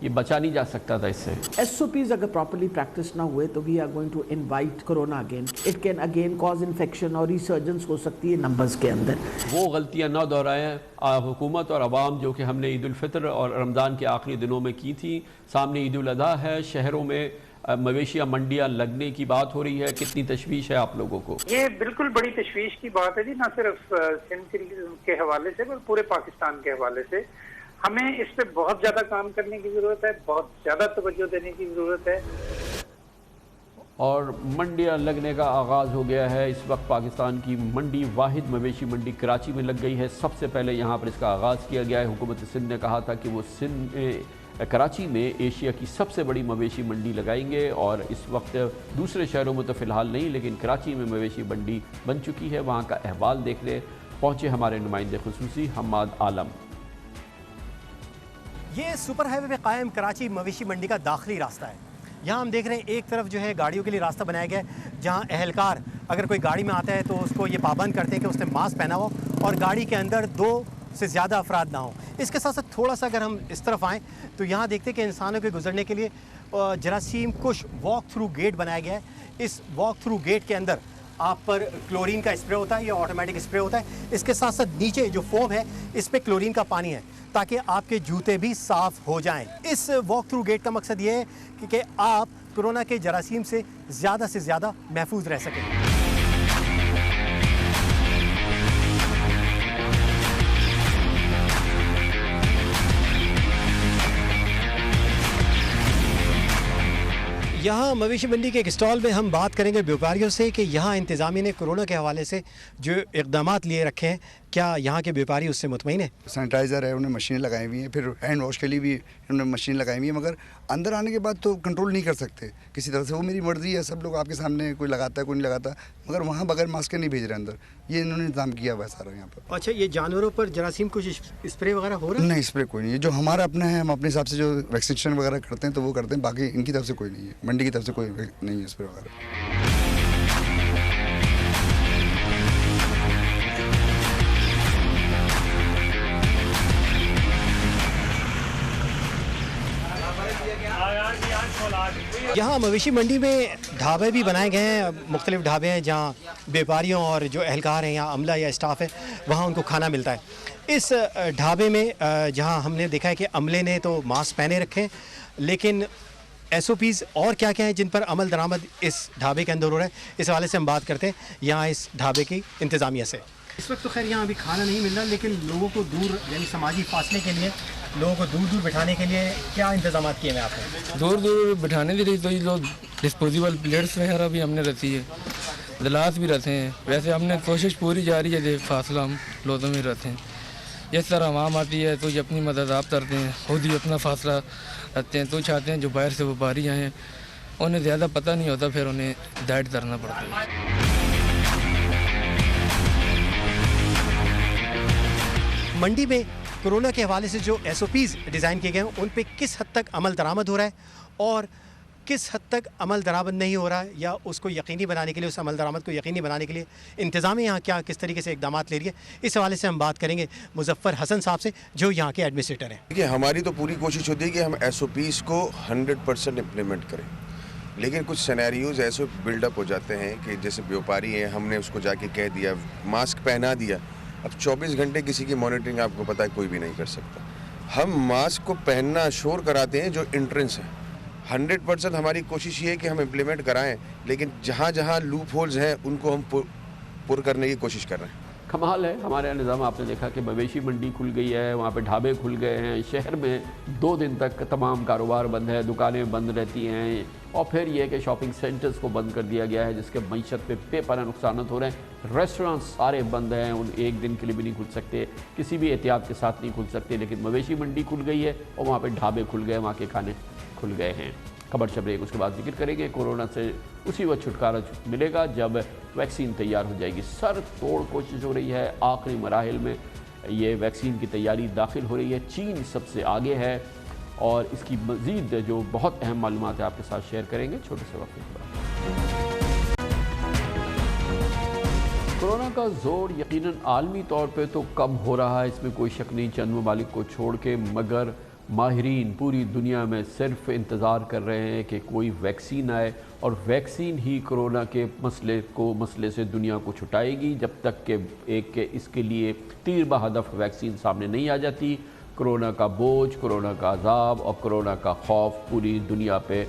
یہ بچا نہیں جا سکتا تھا اس سے. SOPs اگر پراپرلی پریکٹس نہ ہوئے تو we are going to invite corona again. It can again cause infection اور ریسرجنس ہو سکتی ہے نمبرز کے اندر. وہ غلطیاں نہ دہرائیں حکومت اور عوام جو کہ ہم نے عید الفطر اور رمضان کے آخری دنوں میں کی تھی. سامنے عید الاضحیٰ ہے, شہروں میں مویشیاں منڈیاں لگنے کی بات ہو رہی ہے. کتنی تشویش ہے آپ لوگوں کو؟ یہ بالکل بڑی تشویش کی بات ہے جی, نہ صرف سندھ کے حوالے سے بلکہ پورے پاکستان کے حوالے سے. ہمیں اس پہ بہت زیادہ کام کرنے کی ضرورت ہے, بہت زیادہ توجہ دینے کی ضرورت ہے. اور منڈیاں لگنے کا آغاز ہو گیا ہے. اس وقت پاکستان کی منڈی, واحد مویشی منڈی کراچی میں لگ گئی ہے. سب سے پہلے یہاں پر اس کا آغاز کیا گیا ہے. حکومت سندھ نے کہا تھا کہ وہ کراچی میں ایشیا کی سب سے بڑی مویشی منڈی لگائیں گے, اور اس وقت دوسرے شہروں میں تو فی الحال نہیں, لیکن کراچی میں مویشی منڈی بن چکی ہے. وہاں کا احوال دیکھنے پہنچے ہمارے نمائندے خصوصی حماد عالم. یہ سپر ہائی وے پہ قائم کراچی مویشی منڈی کا داخلی راستہ ہے. یہاں ہم دیکھ رہے ہیں ایک طرف جو ہے گاڑیوں کے لیے راستہ بنایا گیا ہے, جہاں اہلکار اگر کوئی گاڑی میں آتا ہے تو اس کو یہ پابند کرتے ہیں کہ اس نے ماسک پہنا ہو اور گاڑی کے اندر 2 سے زیادہ افراد نہ ہوں. اس کے ساتھ ساتھ تھوڑا سا اگر ہم اس طرف آئیں تو یہاں دیکھتے ہیں کہ انسانوں کے گزرنے کے لیے جراثیم کش واک تھرو گیٹ بنایا گیا ہے. اس واک تھرو گیٹ کے اندر آپ پر کلورین کا اسپرے ہوتا ہے یا آٹومیٹک اسپرے ہوتا ہے. اس کے ساتھ ساتھ نیچے جو فوم ہے اس پہ کلورین کا پانی ہے تاکہ آپ کے جوتے بھی صاف ہو جائیں. اس واک تھرو گیٹ کا مقصد یہ ہے کہ آپ کورونا کے جراثیم سے زیادہ محفوظ رہ سکیں. یہاں مویشی منڈی کے ایک اسٹال میں ہم بات کریں گے بیوپاریوں سے کہ یہاں انتظامیہ نے کورونا کے حوالے سے جو اقدامات لیے رکھے ہیں, کیا یہاں کے بیوپاری اس سے مطمئن ہیں؟ سینیٹائزر ہے, انہوں نے مشینیں لگائی ہوئی ہیں, پھر ہینڈ واش کے لیے بھی انہوں نے مشین لگائی ہوئی ہیں, مگر اندر آنے کے بعد تو کنٹرول نہیں کر سکتے کسی طرح سے. وہ میری مرضی ہے, سب لوگ آپ کے سامنے, کوئی لگاتا ہے کوئی نہیں لگاتا, مگر وہاں بغیر ماسک کے نہیں بھیج رہے اندر. یہ انہوں نے انتظام کیا ہوا ہے سارا یہاں پر. اچھا, یہ جانوروں پر جراثیم کچھ اسپرے وغیرہ ہو رہا ہے؟ نہیں, اسپرے کوئی نہیں ہے. جو ہمارا اپنا ہے, ہم اپنے حساب سے جو ویکسینیشن وغیرہ کرتے ہیں تو وہ کرتے ہیں, باقی ان کی طرف سے کوئی نہیں ہے, منڈی کی طرف سے کوئی نہیں ہے اسپرے وغیرہ. یہاں مویشی منڈی میں ڈھابے بھی بنائے گئے ہیں, مختلف ڈھابے ہیں جہاں بیوپاریوں اور جو اہلکار ہیں یا عملہ یا اسٹاف ہے وہاں ان کو کھانا ملتا ہے. اس ڈھابے میں جہاں ہم نے دیکھا ہے کہ عملے نے تو ماسک پہنے رکھے ہیں, لیکن SOPs اور کیا کیا ہیں جن پر عمل درآمد اس ڈھابے کے اندر ہو رہا ہے, اس حوالے سے ہم بات کرتے ہیں یہاں اس ڈھابے کی انتظامیہ سے. اس وقت تو خیر یہاں ابھی کھانا نہیں مل رہا, لیکن لوگوں کو دور یعنی سماجی فاصلے کے لیے لوگوں کو دور دور بٹھانے کے لیے کیا انتظامات کیے ہیں آپ نے؟ دور دور بٹھانے کے لیے تو یہ لوگ ڈسپوزیبل پلیٹس وغیرہ بھی ہم نے رکھی ہے, گلاس بھی رکھے ہیں. ویسے ہم نے کوشش پوری جاری ہے فاصلہ ہم لوگوں میں رکھتے ہیں. جس طرح عوام آتی ہے تو یہ اپنی مدد آپ کرتے ہیں, خود ہی اپنا فاصلہ رکھتے ہیں. تو چاہتے ہیں جو باہر سے وپاری آئے ہیں انہیں زیادہ پتہ نہیں ہوتا, پھر انہیں ہدایت کرنا پڑتا ہے. منڈی میں کورونا کے حوالے سے جو SOPs ڈیزائن کیے گئے ہیں ان پہ کس حد تک عمل درآمد ہو رہا ہے اور کس حد تک عمل درآمد نہیں ہو رہا ہے, یا اس کو یقینی بنانے کے لیے, اس عمل درآمد کو یقینی بنانے کے لیے انتظامیہ یہاں کیا کس طریقے سے اقدامات لے رہی ہے, اس حوالے سے ہم بات کریں گے مظفر حسن صاحب سے جو یہاں کے ایڈمنسٹریٹر ہیں. دیکھیے, ہماری تو پوری کوشش ہوتی ہے کہ ہم SOPs کو 100% امپلیمنٹ کریں, لیکن کچھ سینیریوز ایسے بلڈ اپ ہو جاتے ہیں کہ جیسے بیوپاری ہیں, ہم نے اس کو جا کے کہہ دیا, ماسک پہنا دیا, اب 24 گھنٹے کسی کی مانیٹرنگ آپ کو پتہ ہے کوئی بھی نہیں کر سکتا. ہم ماسک کو پہننا شور کراتے ہیں جو انٹرنس ہے. 100% ہماری کوشش یہ ہے کہ ہم امپلیمنٹ کرائیں, لیکن جہاں جہاں لوپ ہولز ہیں ان کو ہم پر کرنے کی کوشش کر رہے ہیں. کمال ہے ہمارے نظام. آپ نے دیکھا کہ مویشی منڈی کھل گئی ہے, وہاں پہ ڈھابے کھل گئے ہیں. شہر میں 2 دن تک تمام کاروبار بند ہے, دکانیں بند رہتی ہیں, اور پھر یہ کہ شاپنگ سینٹرز کو بند کر دیا گیا ہے جس کے معیشت پہ بے پناہ نقصانات ہو رہے ہیں. ریسٹورانٹ سارے بند ہیں, ان ایک دن کے لیے بھی نہیں کھل سکتے, کسی بھی احتیاط کے ساتھ نہیں کھل سکتے. لیکن مویشی منڈی کھل گئی ہے اور وہاں پہ ڈھابے کھل گئے, وہاں کے کھانے کھل گئے ہیں. خبر شب ایک اس کے بعد ذکر کریں گے. کورونا سے اسی وقت چھٹکارا ملے گا جب ویکسین تیار ہو جائے گی. سر توڑ کوشش ہو رہی ہے, آخری مراحل میں یہ ویکسین کی تیاری داخل ہو رہی ہے. چین سب سے آگے ہے اور اس کی مزید جو بہت اہم معلومات ہیں آپ کے ساتھ شیئر کریں گے چھوٹے سے وقت کے بعد. کورونا کا زور یقیناً عالمی طور پہ تو کم ہو رہا ہے, اس میں کوئی شک نہیں, چند ممالک کو چھوڑ کے, مگر ماہرین پوری دنیا میں صرف انتظار کر رہے ہیں کہ کوئی ویکسین آئے اور ویکسین ہی کرونا کے مسئلے سے دنیا کو چھٹائے گی. جب تک کہ اس کے لیے تیر بہدف ویکسین سامنے نہیں آ جاتی، کرونا کا بوجھ، کرونا کا عذاب اور کرونا کا خوف پوری دنیا پہ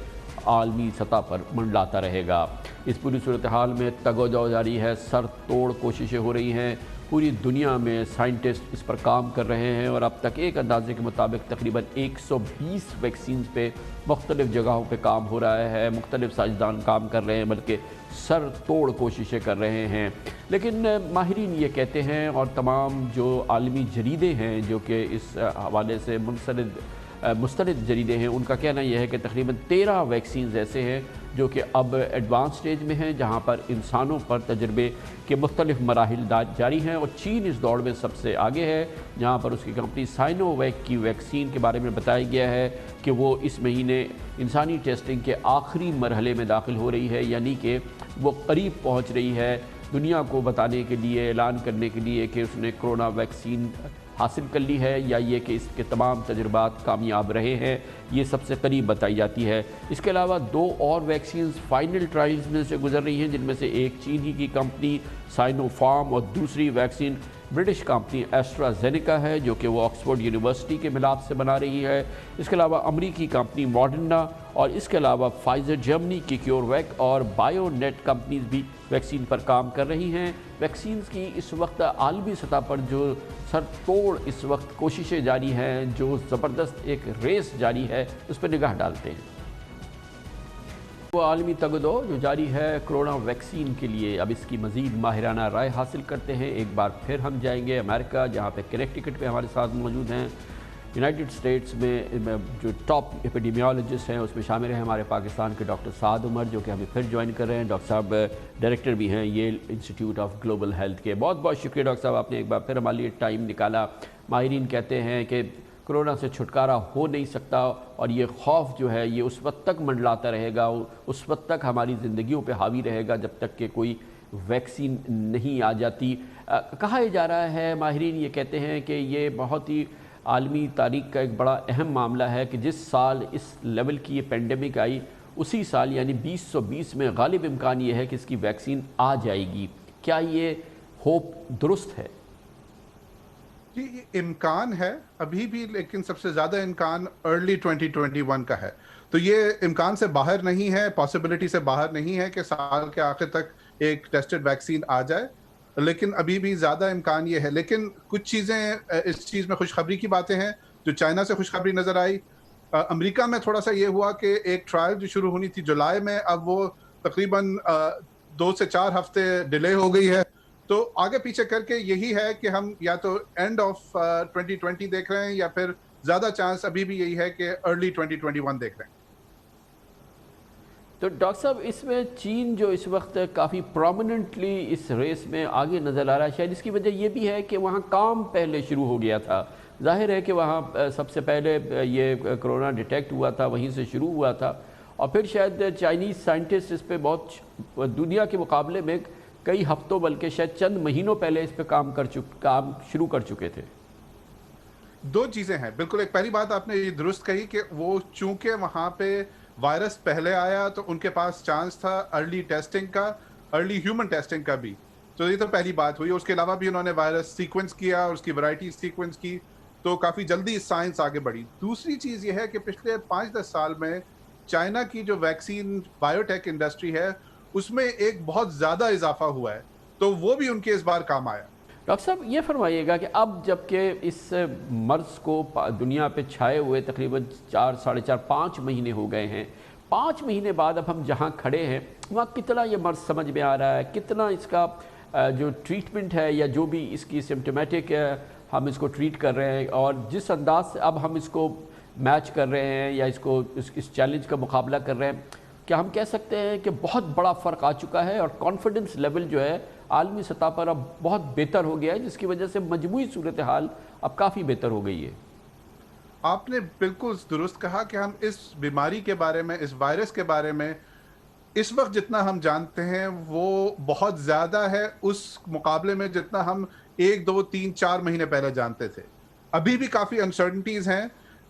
عالمی سطح پر منڈلاتا رہے گا. اس پوری صورتحال میں تگ و دو جاری ہے، سر توڑ کوششیں ہو رہی ہیں. پوری دنیا میں سائنٹسٹ اس پر کام کر رہے ہیں اور اب تک ایک اندازے کے مطابق تقریباً 120 ویکسینز پہ مختلف جگہوں پہ کام ہو رہا ہے. مختلف سائنسدان کام کر رہے ہیں، بلکہ سر توڑ کوششیں کر رہے ہیں. لیکن ماہرین یہ کہتے ہیں اور تمام جو عالمی جریدے ہیں جو کہ اس حوالے سے مستند جریدے ہیں، ان کا کہنا یہ ہے کہ تقریباً 13 ویکسینز ایسے ہیں جو کہ اب ایڈوانس سٹیج میں ہیں، جہاں پر انسانوں پر تجربے کے مختلف مراحل جاری ہیں. اور چین اس دوڑ میں سب سے آگے ہے، جہاں پر اس کی کمپنی سائنو ویک کی ویکسین کے بارے میں بتایا گیا ہے کہ وہ اس مہینے انسانی ٹیسٹنگ کے آخری مرحلے میں داخل ہو رہی ہے، یعنی کہ وہ قریب پہنچ رہی ہے دنیا کو بتانے کے لیے، اعلان کرنے کے لیے کہ اس نے کرونا ویکسین حاصل کر لی ہے، یا یہ کہ اس کے تمام تجربات کامیاب رہے ہیں. یہ سب سے قریب بتائی جاتی ہے. اس کے علاوہ 2 اور ویکسینز فائنل ٹرائلز میں سے گزر رہی ہیں، جن میں سے ایک چین ہی کی کمپنی سائنو فارم اور دوسری ویکسین برٹش کمپنی ایسٹرازینیکا ہے، جو کہ وہ آکسفورڈ یونیورسٹی کے ملاپ سے بنا رہی ہے. اس کے علاوہ امریکی کمپنی ماڈرنا اور اس کے علاوہ فائزر جرمنی کی کیور ویک اور بائیو نیٹ کمپنیز بھی ویکسین پر کام کر رہی ہیں. ویکسینز کی اس وقت عالمی سطح پر جو سر توڑ اس وقت کوششیں جاری ہیں، جو زبردست ایک ریس جاری ہے، اس پر نگاہ ڈالتے ہیں. وہ عالمی تگ و دو جو جاری ہے کرونا ویکسین کے لیے، اب اس کی مزید ماہرانہ رائے حاصل کرتے ہیں. ایک بار پھر ہم جائیں گے امریکہ، جہاں پہ کنیکٹیکٹ پہ ہمارے ساتھ موجود ہیں. یونائٹڈ اسٹیٹس میں جو ٹاپ ایپیڈیمیولوجسٹ ہیں اس میں شامل ہیں ہمارے پاکستان کے ڈاکٹر سعد عمر، جو کہ ہمیں پھر جوائن کر رہے ہیں. ڈاکٹر صاحب ڈائریکٹر بھی ہیں ییل انسٹیٹیوٹ آف گلوبل ہیلتھ کے. بہت بہت شکریہ ڈاکٹر صاحب، آپ نے ایک بار پھر ہمارے لیے ٹائم نکالا. ماہرین کہتے ہیں کہ کرونا سے چھٹکارا ہو نہیں سکتا اور یہ خوف جو ہے یہ اس وقت تک منڈلاتا رہے گا، اس وقت تک ہماری زندگیوں پہ حاوی رہے گا جب تک کہ کوئی ویکسین نہیں آ جاتی. کہا جا رہا ہے، ماہرین یہ کہتے ہیں کہ یہ بہت ہی عالمی تاریخ کا ایک بڑا اہم معاملہ ہے کہ جس سال اس لیول کی یہ پینڈیمک آئی، اسی سال یعنی 2020 میں غالب امکان یہ ہے کہ اس کی ویکسین آ جائے گی. کیا یہ ہوپ درست ہے؟ جی، امکان ہے ابھی بھی، لیکن سب سے زیادہ امکان ارلی 2021 کا ہے. تو یہ امکان سے باہر نہیں ہے، پاسبلٹی سے باہر نہیں ہے کہ سال کے آخر تک ایک ٹیسٹڈ ویکسین آ جائے، لیکن ابھی بھی زیادہ امکان یہ ہے. لیکن کچھ چیزیں اس چیز میں خوشخبری کی باتیں ہیں. جو چائنا سے خوشخبری نظر آئی، امریکہ میں تھوڑا سا یہ ہوا کہ ایک ٹرائل جو شروع ہونی تھی جولائی میں، اب وہ تقریباً 2 سے 4 ہفتے ڈیلے ہو گئی ہے. تو آگے پیچھے کر کے یہی ہے کہ ہم یا تو اینڈ آف 2020 دیکھ رہے ہیں، یا پھر زیادہ چانس ابھی بھی یہی ہے کہ ارلی 2021 دیکھ رہے ہیں. تو ڈاکٹر صاحب، اس میں چین جو اس وقت کافی پرومیننٹلی اس ریس میں آگے نظر آ رہا ہے، شاید اس کی وجہ یہ بھی ہے کہ وہاں کام پہلے شروع ہو گیا تھا. ظاہر ہے کہ وہاں سب سے پہلے یہ کرونا ڈیٹیکٹ ہوا تھا، وہیں سے شروع ہوا تھا، اور پھر شاید چائنیز سائنٹسٹ اس پہ بہت دنیا کے مقابلے میں کئی ہفتوں بلکہ شاید چند مہینوں پہلے اس پہ کام شروع کر چکے تھے. 2 چیزیں ہیں. بالکل، ایک پہلی بات آپ نے یہ درست کہی کہ وہ چونکہ وہاں پہ وائرس پہلے آیا تو ان کے پاس چانس تھا ارلی ٹیسٹنگ کا، ارلی ہیومن ٹیسٹنگ کا بھی. تو یہ تو پہلی بات ہوئی. اس کے علاوہ بھی انہوں نے وائرس سیکوینس کیا اور اس کی ورائٹی سیکوینس کی، تو کافی جلدی سائنس آگے بڑھی. دوسری چیز یہ ہے کہ پچھلے 5-10 سال میں چائنا کی جو ویکسین بائیو ٹیک انڈسٹری ہے اس میں ایک بہت زیادہ اضافہ ہوا ہے، تو وہ بھی ان کے اس بار کام آیا. ڈاکٹر صاحب یہ فرمائیے گا کہ اب جب کہ اس مرض کو دنیا پہ چھائے ہوئے تقریباً 4 ساڑھے 4 5 مہینے ہو گئے ہیں، 5 مہینے بعد اب ہم جہاں کھڑے ہیں وہاں کتنا یہ مرض سمجھ میں آ رہا ہے، کتنا اس کا جو ٹریٹمنٹ ہے یا جو بھی اس کی سمپٹومیٹک ہم اس کو ٹریٹ کر رہے ہیں، اور جس انداز سے اب ہم اس کو میچ کر رہے ہیں یا اس چیلنج کا مقابلہ کر رہے ہیں، کیا ہم کہہ سکتے ہیں کہ بہت بڑا فرق آ چکا ہے اور کانفیڈنس لیول جو ہے عالمی سطح پر اب بہت بہتر ہو گیا ہے، جس کی وجہ سے مجموعی صورتحال اب کافی بہتر ہو گئی ہے؟ آپ نے بالکل درست کہا کہ ہم اس بیماری کے بارے میں، اس وائرس کے بارے میں اس وقت جتنا ہم جانتے ہیں وہ بہت زیادہ ہے اس مقابلے میں جتنا ہم 1 2 3 4 مہینے پہلے جانتے تھے. ابھی بھی کافی انسرٹنٹیز ہیں،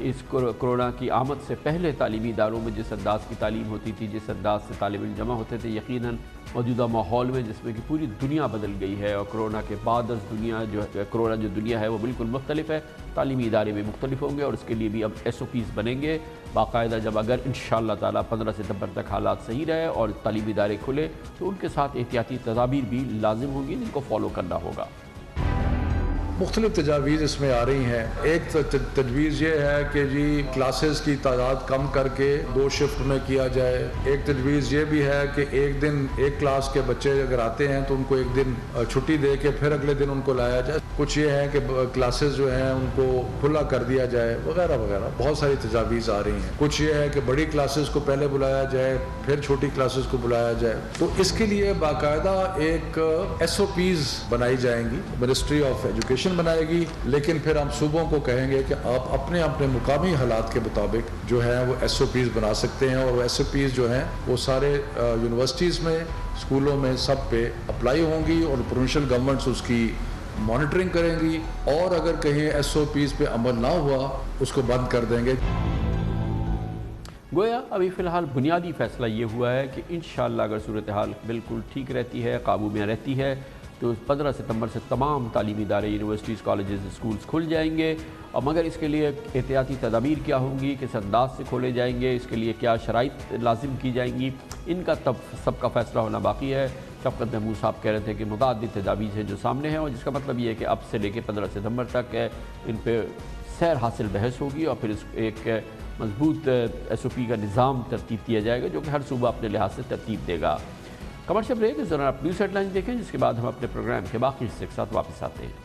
اس کورونا کی آمد سے پہلے تعلیمی اداروں میں جس انداز کی تعلیم ہوتی تھی، جس انداز سے طالب علم جمع ہوتے تھے، یقیناً موجودہ ماحول میں جس میں کہ پوری دنیا بدل گئی ہے اور کرونا کے بعد کرونا جو دنیا ہے وہ بالکل مختلف ہے، تعلیمی ادارے بھی مختلف ہوں گے اور اس کے لیے بھی اب SOPs بنیں گے باقاعدہ. جب اگر انشاءاللہ تعالیٰ 15 ستمبر تک حالات صحیح رہے اور تعلیمی ادارے کھلے تو ان کے ساتھ احتیاطی تدابیر بھی لازم ہوں گی جن کو فالو کرنا ہوگا. مختلف تجاویز اس میں آ رہی ہیں. ایک تجویز یہ ہے کہ جی کلاسز کی تعداد کم کر کے 2 شفٹ میں کیا جائے. ایک تجویز یہ بھی ہے کہ ایک دن ایک کلاس کے بچے اگر آتے ہیں تو ان کو ایک دن چھٹی دے کے پھر اگلے دن ان کو لایا جائے. کچھ یہ ہے کہ کلاسز جو ہیں ان کو کھلا کر دیا جائے وغیرہ وغیرہ. بہت ساری تجاویز آ رہی ہیں. کچھ یہ ہے کہ بڑی کلاسز کو پہلے بلایا جائے پھر چھوٹی کلاسز کو بلایا جائے. تو اس کے لیے باقاعدہ ایک SOPs بنائی جائیں گی. منسٹری آف ایجوکیشن بنائے گی، لیکن پھر ہم صوبوں کو کہیں گے کہ آپ اپنے اپنے مقامی حالات کے مطابق جو ہے وہ SOPs بنا سکتے ہیں اور وہ SOPs جو ہیں وہ سارے یونیورسٹیز میں، اسکولوں میں سب پہ اپلائی ہوں گی اور پروونشل گورنمنٹس اس کی مانیٹرنگ کریں گی اور اگر کہیں SOPs پہ عمل نہ ہوا اس کو بند کر دیں گے. گویا ابھی فی الحال بنیادی فیصلہ یہ ہوا ہے کہ انشاءاللہ اگر صورتحال بالکل ٹھیک رہتی ہے، قابو میں رہتی ہے تو 15 ستمبر سے تمام تعلیمی ادارے، یونیورسٹیز، کالجز، اسکولز کھل جائیں گے. اور مگر اس کے لیے احتیاطی تدابیر کیا ہوں گی، کس انداز سے کھولے جائیں گے، اس کے لیے کیا شرائط لازم کی جائیں گی، ان کا تب سب کا فیصلہ ہونا باقی ہے. شفقت محمود صاحب کہہ رہے تھے کہ متعدد تجاویز ہیں جو سامنے ہیں اور جس کا مطلب یہ ہے کہ اب سے لے کے 15 ستمبر تک ان پہ سیر حاصل بحث ہوگی اور پھر اس ایک مضبوط SOP کا نظام ترتیب دیا جائے گا جو کہ ہر صوبہ اپنے لحاظ سے ترتیب دے گا. کمرشل بریک، اس دوران آپ نیوز ہیڈ لائن دیکھیں جس کے بعد ہم اپنے پروگرام کے باقی حصے کے ساتھ واپس آتے ہیں.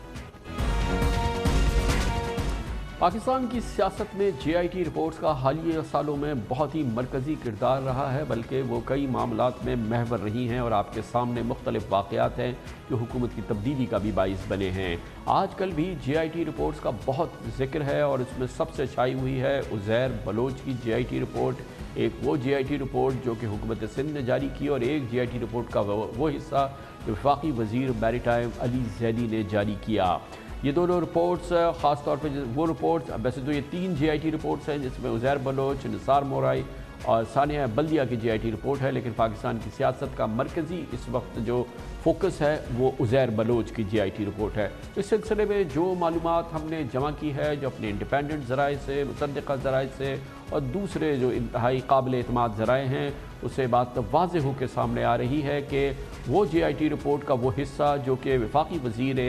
پاکستان کی سیاست میں JIT رپورٹس کا حالیہ سالوں میں بہت ہی مرکزی کردار رہا ہے، بلکہ وہ کئی معاملات میں محور رہی ہیں اور آپ کے سامنے مختلف واقعات ہیں جو حکومت کی تبدیلی کا بھی باعث بنے ہیں. آج کل بھی JIT رپورٹس کا بہت ذکر ہے اور اس میں سب سے چھائی ہوئی ہے عزیر بلوچ کی JIT رپورٹ. ایک وہ JIT رپورٹ جو کہ حکومت سندھ نے جاری کی اور ایک JIT رپورٹ کا وہ حصہ جو وفاقی وزیر میری ٹائم علی زیدی نے جاری کیا. یہ دونوں رپورٹس خاص طور پہ وہ رپورٹس، ویسے تو یہ 3 JIT رپورٹس ہیں جس میں عزیر بلوچ، نثار مورائی اور ثانیہ بلدیہ کی JIT رپورٹ ہے، لیکن پاکستان کی سیاست کا مرکزی اس وقت جو فوکس ہے وہ عزیر بلوچ کی JIT رپورٹ ہے. اس سلسلے میں جو معلومات ہم نے جمع کی ہے جو اپنے انڈیپینڈنٹ ذرائع سے، مصدقہ ذرائع سے اور دوسرے جو انتہائی قابل اعتماد ذرائع ہیں، اس سے بات واضح ہو کے سامنے آ رہی ہے کہ وہ JIT رپورٹ کا وہ حصہ جو کہ وفاقی وزیر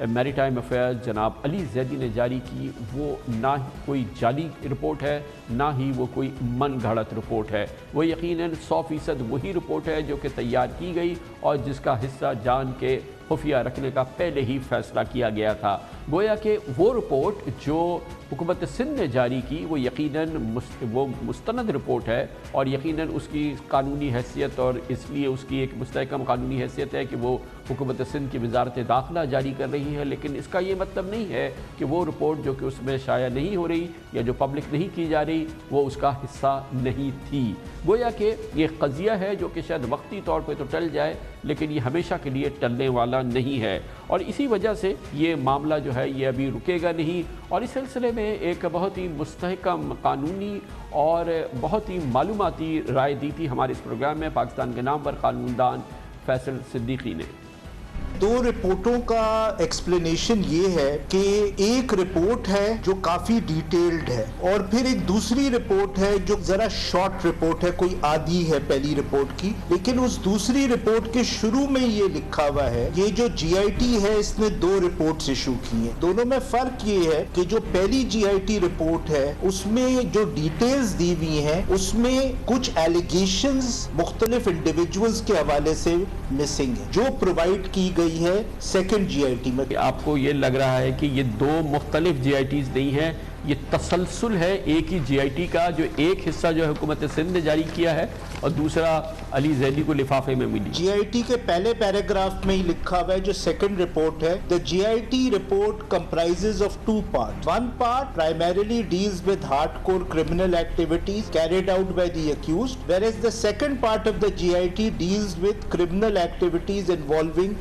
میری ٹائم افیئرز جناب علی زیدی نے جاری کی وہ نہ کوئی جعلی رپورٹ ہے نہ ہی وہ کوئی من گھڑت رپورٹ ہے. وہ یقیناً 100% وہی رپورٹ ہے جو کہ تیار کی گئی اور جس کا حصہ جان کے خفیہ رکھنے کا پہلے ہی فیصلہ کیا گیا تھا. گویا کہ وہ رپورٹ جو حکومت سندھ نے جاری کی وہ یقیناً وہ مستند رپورٹ ہے اور یقیناً اس کی قانونی حیثیت اور اس لیے اس کی ایک مستحکم قانونی حیثیت ہے کہ وہ حکومت سندھ کی وزارت داخلہ جاری کر رہی ہے. لیکن اس کا یہ مطلب نہیں ہے کہ وہ رپورٹ جو کہ اس میں شائع نہیں ہو رہی یا جو پبلک نہیں کی جا رہی وہ اس کا حصہ نہیں تھی. گویا کہ یہ قضیہ ہے جو کہ شاید وقتی طور پہ تو ٹل جائے لیکن یہ ہمیشہ کے لیے ٹلنے والا نہیں ہے اور اسی وجہ سے یہ معاملہ جو ہے یہ ابھی رکے گا نہیں. اور اس سلسلے میں ایک بہت ہی مستحکم قانونی اور بہت ہی معلوماتی رائے دی تھی ہمارے اس پروگرام میں پاکستان کے نام پر قانون دان فیصل صدیقی نے. 2 رپورٹوں کا ایکسپلینیشن یہ ہے کہ ایک رپورٹ ہے جو کافی ڈیٹیلڈ ہے اور پھر ایک دوسری رپورٹ ہے جو ذرا شارٹ رپورٹ ہے، کوئی آدھی ہے پہلی رپورٹ کی. لیکن اس دوسری رپورٹ کے شروع میں یہ لکھا ہوا ہے یہ جو JIT ہے اس نے 2 رپورٹس ایشو کی ہیں. دونوں میں فرق یہ ہے کہ جو پہلی JIT رپورٹ ہے اس میں جو ڈیٹیلز دی ہوئی ہیں اس میں کچھ ایلیگیشنز مختلف انڈیویجولز کے حوالے سے مسنگ ہیں جو پرووائڈ کی گئی ہے سیکنڈ JIT میں. آپ کو یہ لگ رہا ہے کہ یہ 2 مختلف JITs نہیں ہیں، یہ تسلسل ہے ایک ہی JIT کا جو ایک حصہ جو حکومت سندھ نے جاری کیا ہے اور دوسرا علی زیدی کو لفافے میں ملی. JIT کے پہلے پیراگراف میں ہی لکھا ہوا ہے جو سیکنڈ رپورٹ ہے the JIT report comprises of 2 parts. One part primarily deals with hardcore criminal activities carried out by the accused, whereas the second part of the JIT deals with criminal activities involving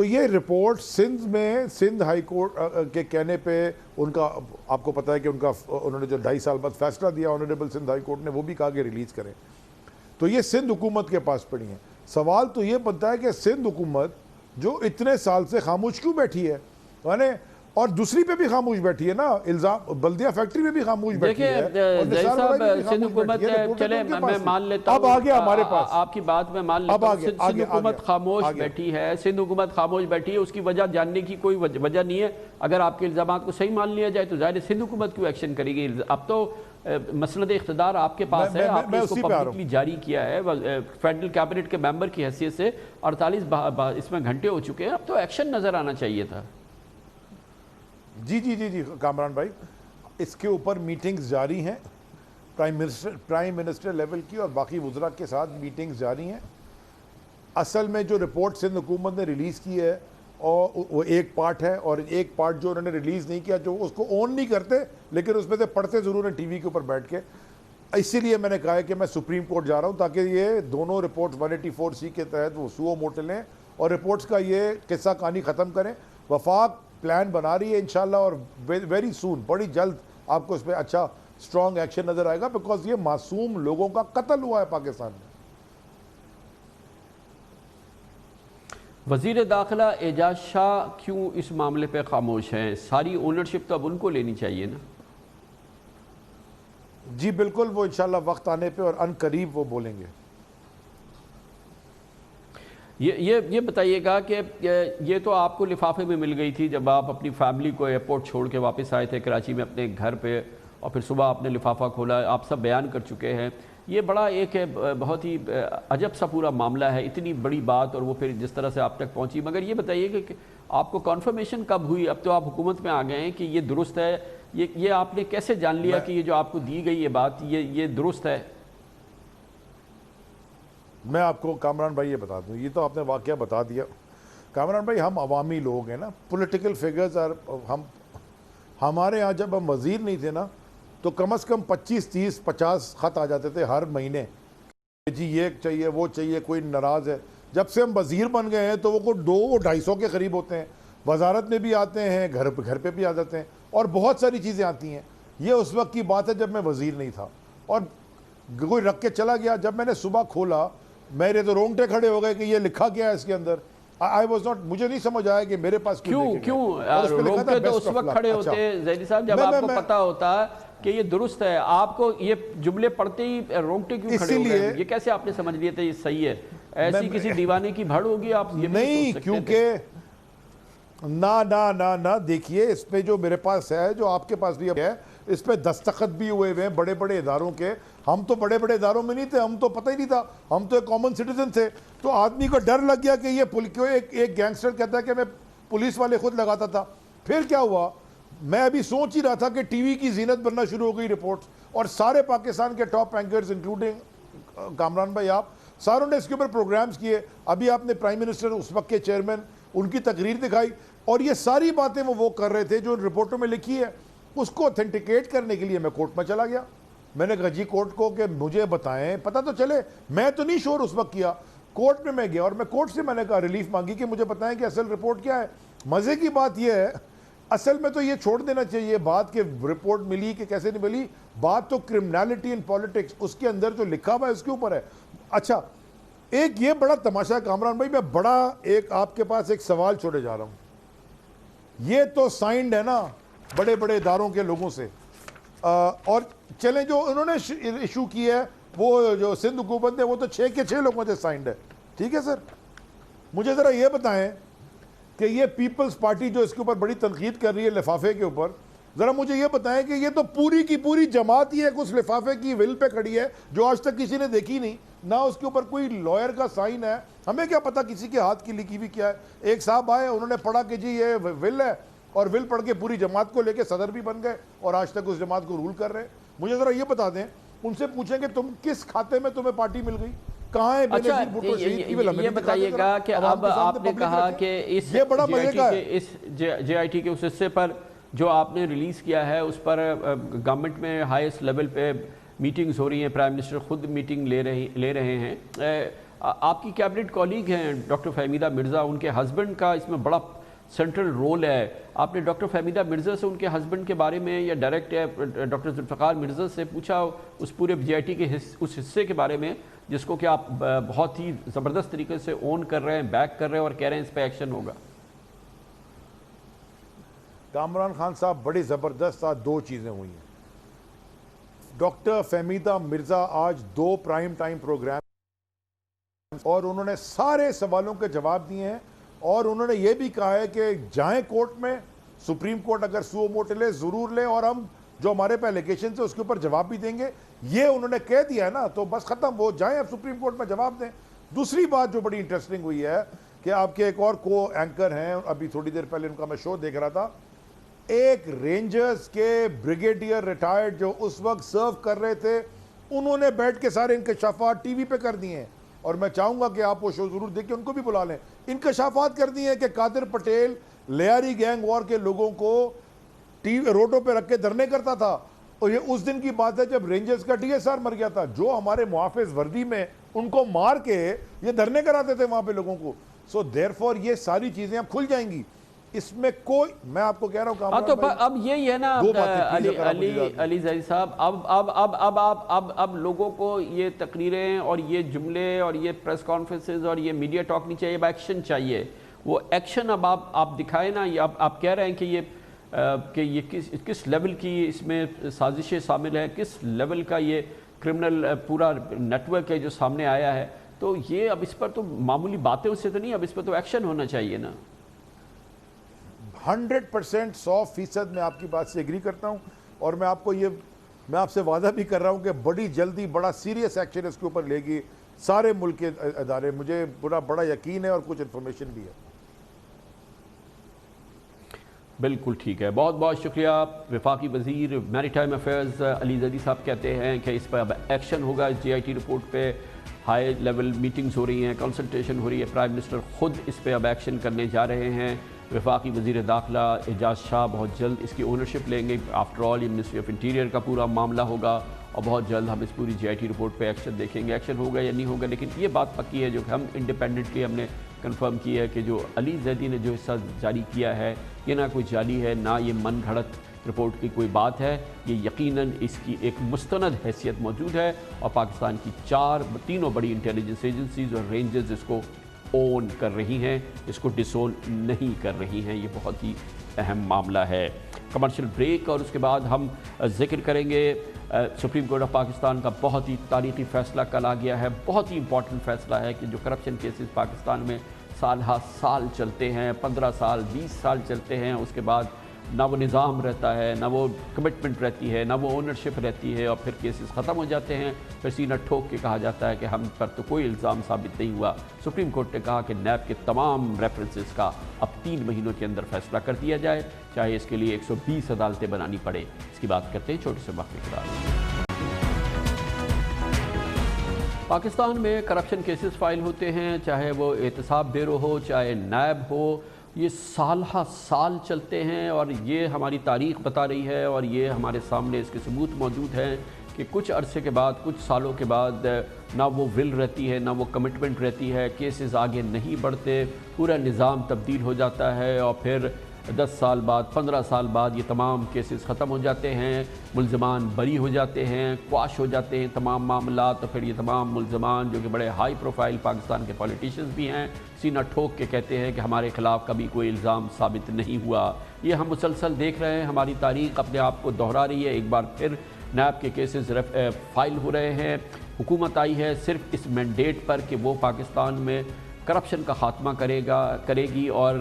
تو یہ report Sindh میں Sindh high court کے کہنے پہ ان کا آپ کو پتہ ہے کہ انہوں نے جو 2.5 سال بعد فیصلہ دیا آنریبل سندھ ہائی کورٹ نے، وہ بھی کہا کہ ریلیز کریں. تو یہ سندھ حکومت کے پاس پڑی ہیں. سوال تو یہ بنتا ہے کہ سندھ حکومت جو اتنے سال سے خاموش کیوں بیٹھی ہے، یعنی اور دوسری پہ بھی خاموش بیٹھی ہے نا، الزام بلدیہ فیکٹری میں بھی خاموش بیٹھی ہے. دیکھیے صاحب، سندھ حکومت چلے میں مان لیتا ہوں، اب آگے ہمارے پاس آپ کی بات میں مان لیتا ہوں، سندھ حکومت خاموش بیٹھی ہے، سندھ حکومت خاموش بیٹھی ہے، اس کی وجہ جاننے کی کوئی وجہ نہیں ہے. اگر آپ کے الزامات کو صحیح مان لیا جائے تو ظاہر ہے سندھ حکومت کیوں ایکشن کرے گی؟ اب تو مسند اقتدار آپ کے پاس ہے، آپ نے اس کو پبلکلی جاری کیا ہے فیڈرل کیبنٹ کے ممبر کی حیثیت سے. 48 اس میں گھنٹے ہو چکے ہیں، اب تو ایکشن نظر آنا چاہیے تھا. جی کامران بھائی، اس کے اوپر میٹنگز جاری ہیں، پرائم منسٹر لیول کی اور باقی وزراء کے ساتھ میٹنگز جاری ہیں. اصل میں جو رپورٹ سندھ حکومت نے ریلیز کی ہے اور وہ ایک پارٹ ہے، اور ایک پارٹ جو انہوں نے ریلیز نہیں کیا، جو اس کو اون نہیں کرتے لیکن اس میں سے پڑھتے ضرور ہیں ٹی وی کے اوپر بیٹھ کے. اسی لیے میں نے کہا ہے کہ میں سپریم کورٹ جا رہا ہوں تاکہ یہ دونوں رپورٹس 184C کے تحت وہ سو موٹو لیں اور رپورٹس کا یہ قصہ کہانی ختم کریں. وفاق پلان بنا رہی ہے انشاءاللہ، اور ویری سون، بڑی جلد آپ کو اس پہ اچھا اسٹرانگ ایکشن نظر آئے گا، بیکاز یہ معصوم لوگوں کا قتل ہوا ہے پاکستان میں. وزیر داخلہ اعجاز شاہ کیوں اس معاملے پہ خاموش ہیں؟ ساری اونرشپ تو اب ان کو لینی چاہیے نا. جی بالکل، وہ انشاءاللہ وقت آنے پہ اور ان قریب وہ بولیں گے. یہ بتائیے گا کہ یہ تو آپ کو لفافے میں مل گئی تھی جب آپ اپنی فیملی کو ایئرپورٹ چھوڑ کے واپس آئے تھے کراچی میں اپنے گھر پہ، اور پھر صبح آپ نے لفافہ کھولا، آپ سب بیان کر چکے ہیں. یہ بڑا ایک بہت ہی عجب سا پورا معاملہ ہے، اتنی بڑی بات اور وہ پھر جس طرح سے آپ تک پہنچی. مگر یہ بتائیے کہ آپ کو کنفرمیشن کب ہوئی؟ اب تو آپ حکومت میں آ گئے ہیں کہ یہ درست ہے، یہ آپ نے کیسے جان لیا کہ یہ جو آپ کو دی گئی یہ بات یہ درست ہے؟ میں آپ کو کامران بھائی یہ بتا دوں، یہ تو آپ نے واقعہ بتا دیا. کامران بھائی، ہم عوامی لوگ ہیں نا، پولیٹیکل فیگرز، اور ہمارے ہاں جب ہم وزیر نہیں تھے نا تو کم از کم 25 30 50 خط آ جاتے تھے ہر مہینے، جی یہ چاہیے وہ چاہیے، کوئی ناراض ہے. جب سے ہم وزیر بن گئے ہیں تو وہ 200-250 کے قریب ہوتے ہیں. وزارت میں بھی آتے ہیں، گھر پہ بھی آ جاتے ہیں، اور بہت ساری چیزیں آتی ہیں. یہ اس وقت کی بات ہے جب میں وزیر نہیں تھا، اور کوئی رکھ کے چلا گیا. جب میں نے صبح کھولا میرے تو رونگٹے کھڑے ہو گئے کہ یہ لکھا گیا ہے اس کے اندر. مجھے نہیں سمجھ آیا کہ میرے پاس کیوں رونگٹے تو اس وقت کھڑے ہوتے ہیں زیدی صاحب جب آپ کو پتا ہوتا کہ یہ درست ہے. آپ کو یہ جملے پڑھتے ہی رونگٹے کیوں کھڑے ہو گئے؟ یہ کیسے آپ نے سمجھ لیا تھا یہ صحیح ہے؟ ایسی کسی دیوانے کی بھڑ ہوگی آپ یہ نہیں، کیونکہ نہ دیکھیے اس پہ جو میرے پاس ہے، جو آپ کے پاس بھی ہے، اس پہ دستخط بھی ہوئے ہوئے ہیں بڑے بڑے اداروں کے. ہم تو بڑے بڑے اداروں میں نہیں تھے، ہم تو پتہ ہی نہیں تھا، ہم تو ایک کامن سٹیزن تھے. تو آدمی کو ڈر لگ گیا کہ یہ ایک گینگسٹر کہتا ہے کہ میں پولیس والے خود لگاتا تھا. پھر کیا ہوا، میں ابھی سوچ ہی رہا تھا کہ ٹی وی کی زینت بننا شروع ہو گئی رپورٹس، اور سارے پاکستان کے ٹاپ اینکرز انکلوڈنگ کامران بھائی آپ ساروں نے اس کے اوپر پروگرامز کیے. ابھی آپ نے پرائم منسٹر اس وقت کے چیئرمین ان کی تقریر دکھائی، اور یہ ساری باتیں وہ کر رہے تھے جو ان رپورٹوں میں لکھی ہے. اس کو اتھینٹیکیٹ کرنے کے لیے میں کورٹ میں چلا گیا. میں نے کہا جی کورٹ کو کہ مجھے بتائیں، پتہ تو چلے. میں تو نہیں شور اس وقت کیا، کورٹ میں گیا اور میں کورٹ سے میں نے کہا ریلیف مانگی کہ مجھے بتائیں کہ اصل رپورٹ کیا ہے. مزے کی بات یہ ہے، اصل میں تو یہ چھوڑ دینا چاہیے بات کہ رپورٹ ملی کہ کیسے نہیں ملی. بات تو کرمنالٹی ان پالیٹکس، اس کے اندر جو لکھا ہوا ہے اس کے اوپر ہے. اچھا ایک یہ بڑا تماشا کامران بھائی، میں بڑا ایک آپ کے پاس ایک سوال چھوڑے جا رہا ہوں. یہ تو سائنڈ ہے نا بڑے بڑے اداروں کے لوگوں سے، اور چلیں جو انہوں نے ایشو کی ہے وہ جو سندھ حکومت نے، وہ تو 6 کے 6 لوگوں سے سائنڈ ہے. ٹھیک ہے سر، مجھے ذرا یہ بتائیں کہ یہ پیپلز پارٹی جو اس کے اوپر بڑی تنقید کر رہی ہے لفافے کے اوپر، ذرا مجھے یہ بتائیں کہ یہ تو پوری کی پوری جماعت ہی ایک اس لفافے کی ول پہ کھڑی ہے جو آج تک کسی نے دیکھی نہیں، نہ اس کے اوپر کوئی لائر کا سائن ہے. ہمیں کیا پتا کسی کے ہاتھ کی لکھی ہوئی کیا ہے. ایک صاحب آئے، انہوں نے پڑھا کہ جی یہ ول ہے، اور ول پڑھ کے پوری جماعت کو لے کے صدر بھی بن گئے اور آج تک اس جماعت کو رول کر رہے ہیں. مجھے ذرا یہ بتا دیں، ان سے پوچھیں کہ تم کس کھاتے میں تمہیں پارٹی مل گئی، کہاں ہے بینظیر بھٹو شہید کی ول؟ ہمیں یہ بتائیے گا کہ اب آپ نے کہا کہ اس جے آئی ٹی کے اس حصے پر جو آپ نے ریلیز کیا ہے اس پر گورنمنٹ میں ہائیسٹ لیول پہ میٹنگز ہو رہی ہیں، پرائم منسٹر خود میٹنگ لے رہے ہیں. آپ کی کیبنٹ کولیگ ہیں ڈاکٹر فہمیدہ مرزا، ان کے ہسبینڈ کا اس میں بڑا سینٹرل رول ہے. آپ نے ڈاکٹر فہمیدہ مرزا سے ان کے ہسبینڈ کے بارے میں یا ڈائریکٹ ڈاکٹر ذوالفقار مرزا سے پوچھا اس پورے JIT کے اس حصے کے بارے میں جس کو کہ آپ بہت ہی زبردست طریقے سے اون کر رہے ہیں، بیک کر رہے ہیں اور کہہ رہے ہیں اس پہ ایکشن ہوگا؟ کامران خان صاحب بڑی زبردست آج 2 چیزیں ہوئی ہیں. ڈاکٹر فہمیدہ مرزا آج 2 پرائم ٹائم پروگرام اور انہوں نے سارے سوالوں کے جواب دیے ہیں، اور انہوں نے یہ بھی کہا ہے کہ جائیں کورٹ میں، سپریم کورٹ اگر سو موٹے لے ضرور لے، اور ہم جو ہمارے پہ الیگیشن سے اس کے اوپر جواب بھی دیں گے. یہ انہوں نے کہہ دیا ہے نا، تو بس ختم، وہ جائیں اب سپریم کورٹ میں جواب دیں. دوسری بات جو بڑی انٹرسٹنگ ہوئی ہے کہ آپ کے ایک اور کو اینکر ہیں، ابھی تھوڑی دیر پہلے ان کا میں شو دیکھ رہا تھا، ایک رینجرز کے بریگیڈیئر ریٹائرڈ جو اس وقت سرو کر رہے تھے، انہوں نے بیٹھ کے سارے انکشافات ٹی وی پہ کر دیے ہیں. اور میں چاہوں گا کہ آپ وہ شو ضرور دیکھیں، ان کو بھی بلا لیں. انکشافات کر دیے ہیں کہ قادر پٹیل لیاری گینگ وار کے لوگوں کو روڈوں پہ رکھ کے دھرنے کرتا تھا. اور یہ اس دن کی بات ہے جب رینجرز کا DSR مر گیا تھا، جو ہمارے محافظ وردی میں ان کو مار کے یہ دھرنے کراتے تھے وہاں پہ لوگوں کو. سو دیر فور یہ ساری چیزیں اب کھل جائیں گی. اس میں کوئی، میں آپ کو کہہ رہا ہوں تو اب یہی ہے نا علی زیدی صاحب، اب لوگوں کو یہ تقریریں اور یہ جملے اور یہ پریس کانفرنسز اور یہ میڈیا ٹاک نہیں چاہیے، اب ایکشن چاہیے. وہ ایکشن اب آپ دکھائیں نا. یہ آپ کہہ رہے ہیں کہ یہ کس لیول کی اس میں سازشیں شامل ہیں، کس لیول کا یہ کرمنل پورا نیٹ ورک ہے جو سامنے آیا ہے. تو یہ اب اس پر تو معمولی باتیں اس سے تو نہیں، اب اس پر تو ایکشن ہونا چاہیے نا. 100% 100% میں آپ کی بات سے ایگری کرتا ہوں. اور میں آپ سے وعدہ بھی کر رہا ہوں کہ بڑی جلدی بڑا سیریس ایکشن اس کے اوپر لے گی سارے ملک کے ادارے. مجھے بڑا یقین ہے اور کچھ انفارمیشن بھی ہے. بالکل ٹھیک ہے، بہت بہت شکریہ. وفاقی وزیر میری ٹائم افیئرز علی زیدی صاحب کہتے ہیں کہ اس پہ اب ایکشن ہوگا. JIT رپورٹ پہ ہائی لیول میٹنگز ہو رہی ہیں، کنسلٹیشن ہو رہی ہے. پرائم منسٹر خود اس پہ اب ایکشن کرنے جا رہے ہیں. وفاقی وزیر داخلہ اعجاز شاہ بہت جلد اس کی اونرشپ لیں گے. آفٹر آل یہ منسٹری آف انٹیریئر کا پورا معاملہ ہوگا اور بہت جلد ہم اس پوری JIT رپورٹ پہ ایکشن دیکھیں گے. ایکشن ہوگا یا نہیں ہوگا، لیکن یہ بات پکی ہے جو کہ ہم انڈیپینڈنٹلی ہم نے کنفرم کی ہے کہ جو علی زیدی نے جو حصہ جاری کیا ہے یہ نہ کوئی جعلی ہے، نہ یہ من گھڑت رپورٹ کی کوئی بات ہے. یہ یقیناً اس کی ایک مستند حیثیت موجود ہے اور پاکستان کی تینوں بڑی انٹیلیجنس ایجنسیز اور رینجز اس کو اون کر رہی ہیں، اس کو ڈس اون نہیں کر رہی ہیں. یہ بہت ہی اہم معاملہ ہے. کمرشل بریک اور اس کے بعد ہم ذکر کریں گے سپریم کورٹ آف پاکستان کا بہت ہی تاریخی فیصلہ کل آ گیا ہے. بہت ہی امپورٹنٹ فیصلہ ہے کہ جو کرپشن کیسز پاکستان میں سال ہا سال چلتے ہیں، 15 سال 20 سال چلتے ہیں، اس کے بعد نہ وہ نظام رہتا ہے، نہ وہ کمٹمنٹ رہتی ہے، نہ وہ اونرشپ رہتی ہے، اور پھر کیسز ختم ہو جاتے ہیں. پھر سینہ ٹھوک کے کہا جاتا ہے کہ ہم پر تو کوئی الزام ثابت نہیں ہوا. سپریم کورٹ نے کہا کہ نیب کے تمام ریفرنسز کا اب 3 مہینوں کے اندر فیصلہ کر دیا جائے، چاہے اس کے لیے 120 عدالتیں بنانی پڑے. اس کی بات کرتے ہیں چھوٹے سے وقفے کے بعد. پاکستان میں کرپشن کیسز فائل ہوتے ہیں، چاہے وہ احتساب بیورو ہو، چاہے نیب ہو. یہ سال ہا سال چلتے ہیں اور یہ ہماری تاریخ بتا رہی ہے اور یہ ہمارے سامنے اس کے ثبوت موجود ہیں کہ کچھ عرصے کے بعد، کچھ سالوں کے بعد نہ وہ ول رہتی ہے، نہ وہ کمٹمنٹ رہتی ہے، کیسز آگے نہیں بڑھتے، پورا نظام تبدیل ہو جاتا ہے اور پھر 10 سال بعد، 15 سال بعد یہ تمام کیسز ختم ہو جاتے ہیں، ملزمان بری ہو جاتے ہیں، قواش ہو جاتے ہیں تمام معاملات. تو پھر یہ تمام ملزمان جو کہ بڑے ہائی پروفائل پاکستان کے پولیٹیشینز بھی ہیں، سینہ ٹھوک کے کہتے ہیں کہ ہمارے خلاف کبھی کوئی الزام ثابت نہیں ہوا. یہ ہم مسلسل دیکھ رہے ہیں، ہماری تاریخ اپنے آپ کو دہرا رہی ہے. ایک بار پھر نیب کے کیسز فائل ہو رہے ہیں. حکومت آئی ہے صرف اس مینڈیٹ پر کہ وہ پاکستان میں کرپشن کا خاتمہ کرے گی اور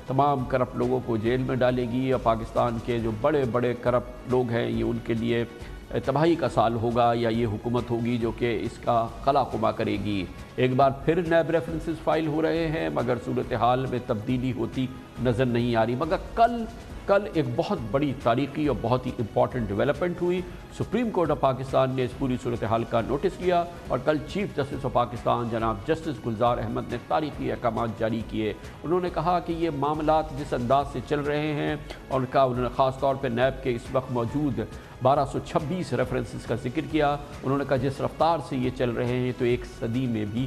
تمام کرپٹ لوگوں کو جیل میں ڈالے گی، اور پاکستان کے جو بڑے بڑے کرپٹ لوگ ہیں یہ ان کے لیے تباہی کا سال ہوگا، یا یہ حکومت ہوگی جو کہ اس کا خلا خما کرے گی. ایک بار پھر نیب ریفرنسز فائل ہو رہے ہیں مگر صورتحال میں تبدیلی ہوتی نظر نہیں آ رہی. مگر کل ایک بہت بڑی تاریخی اور بہت ہی امپورٹنٹ ڈیولپمنٹ ہوئی. سپریم کورٹ آف پاکستان نے اس پوری صورتحال کا نوٹس لیا اور کل چیف جسٹس آف پاکستان جناب جسٹس گلزار احمد نے تاریخی احکامات جاری کیے. انہوں نے کہا کہ یہ معاملات جس انداز سے چل رہے ہیں، اور انہوں نے خاص طور پہ نیب کے اس وقت موجود 1226 ریفرنسز کا ذکر کیا. انہوں نے کہا جس رفتار سے یہ چل رہے ہیں تو ایک صدی میں بھی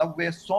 90-100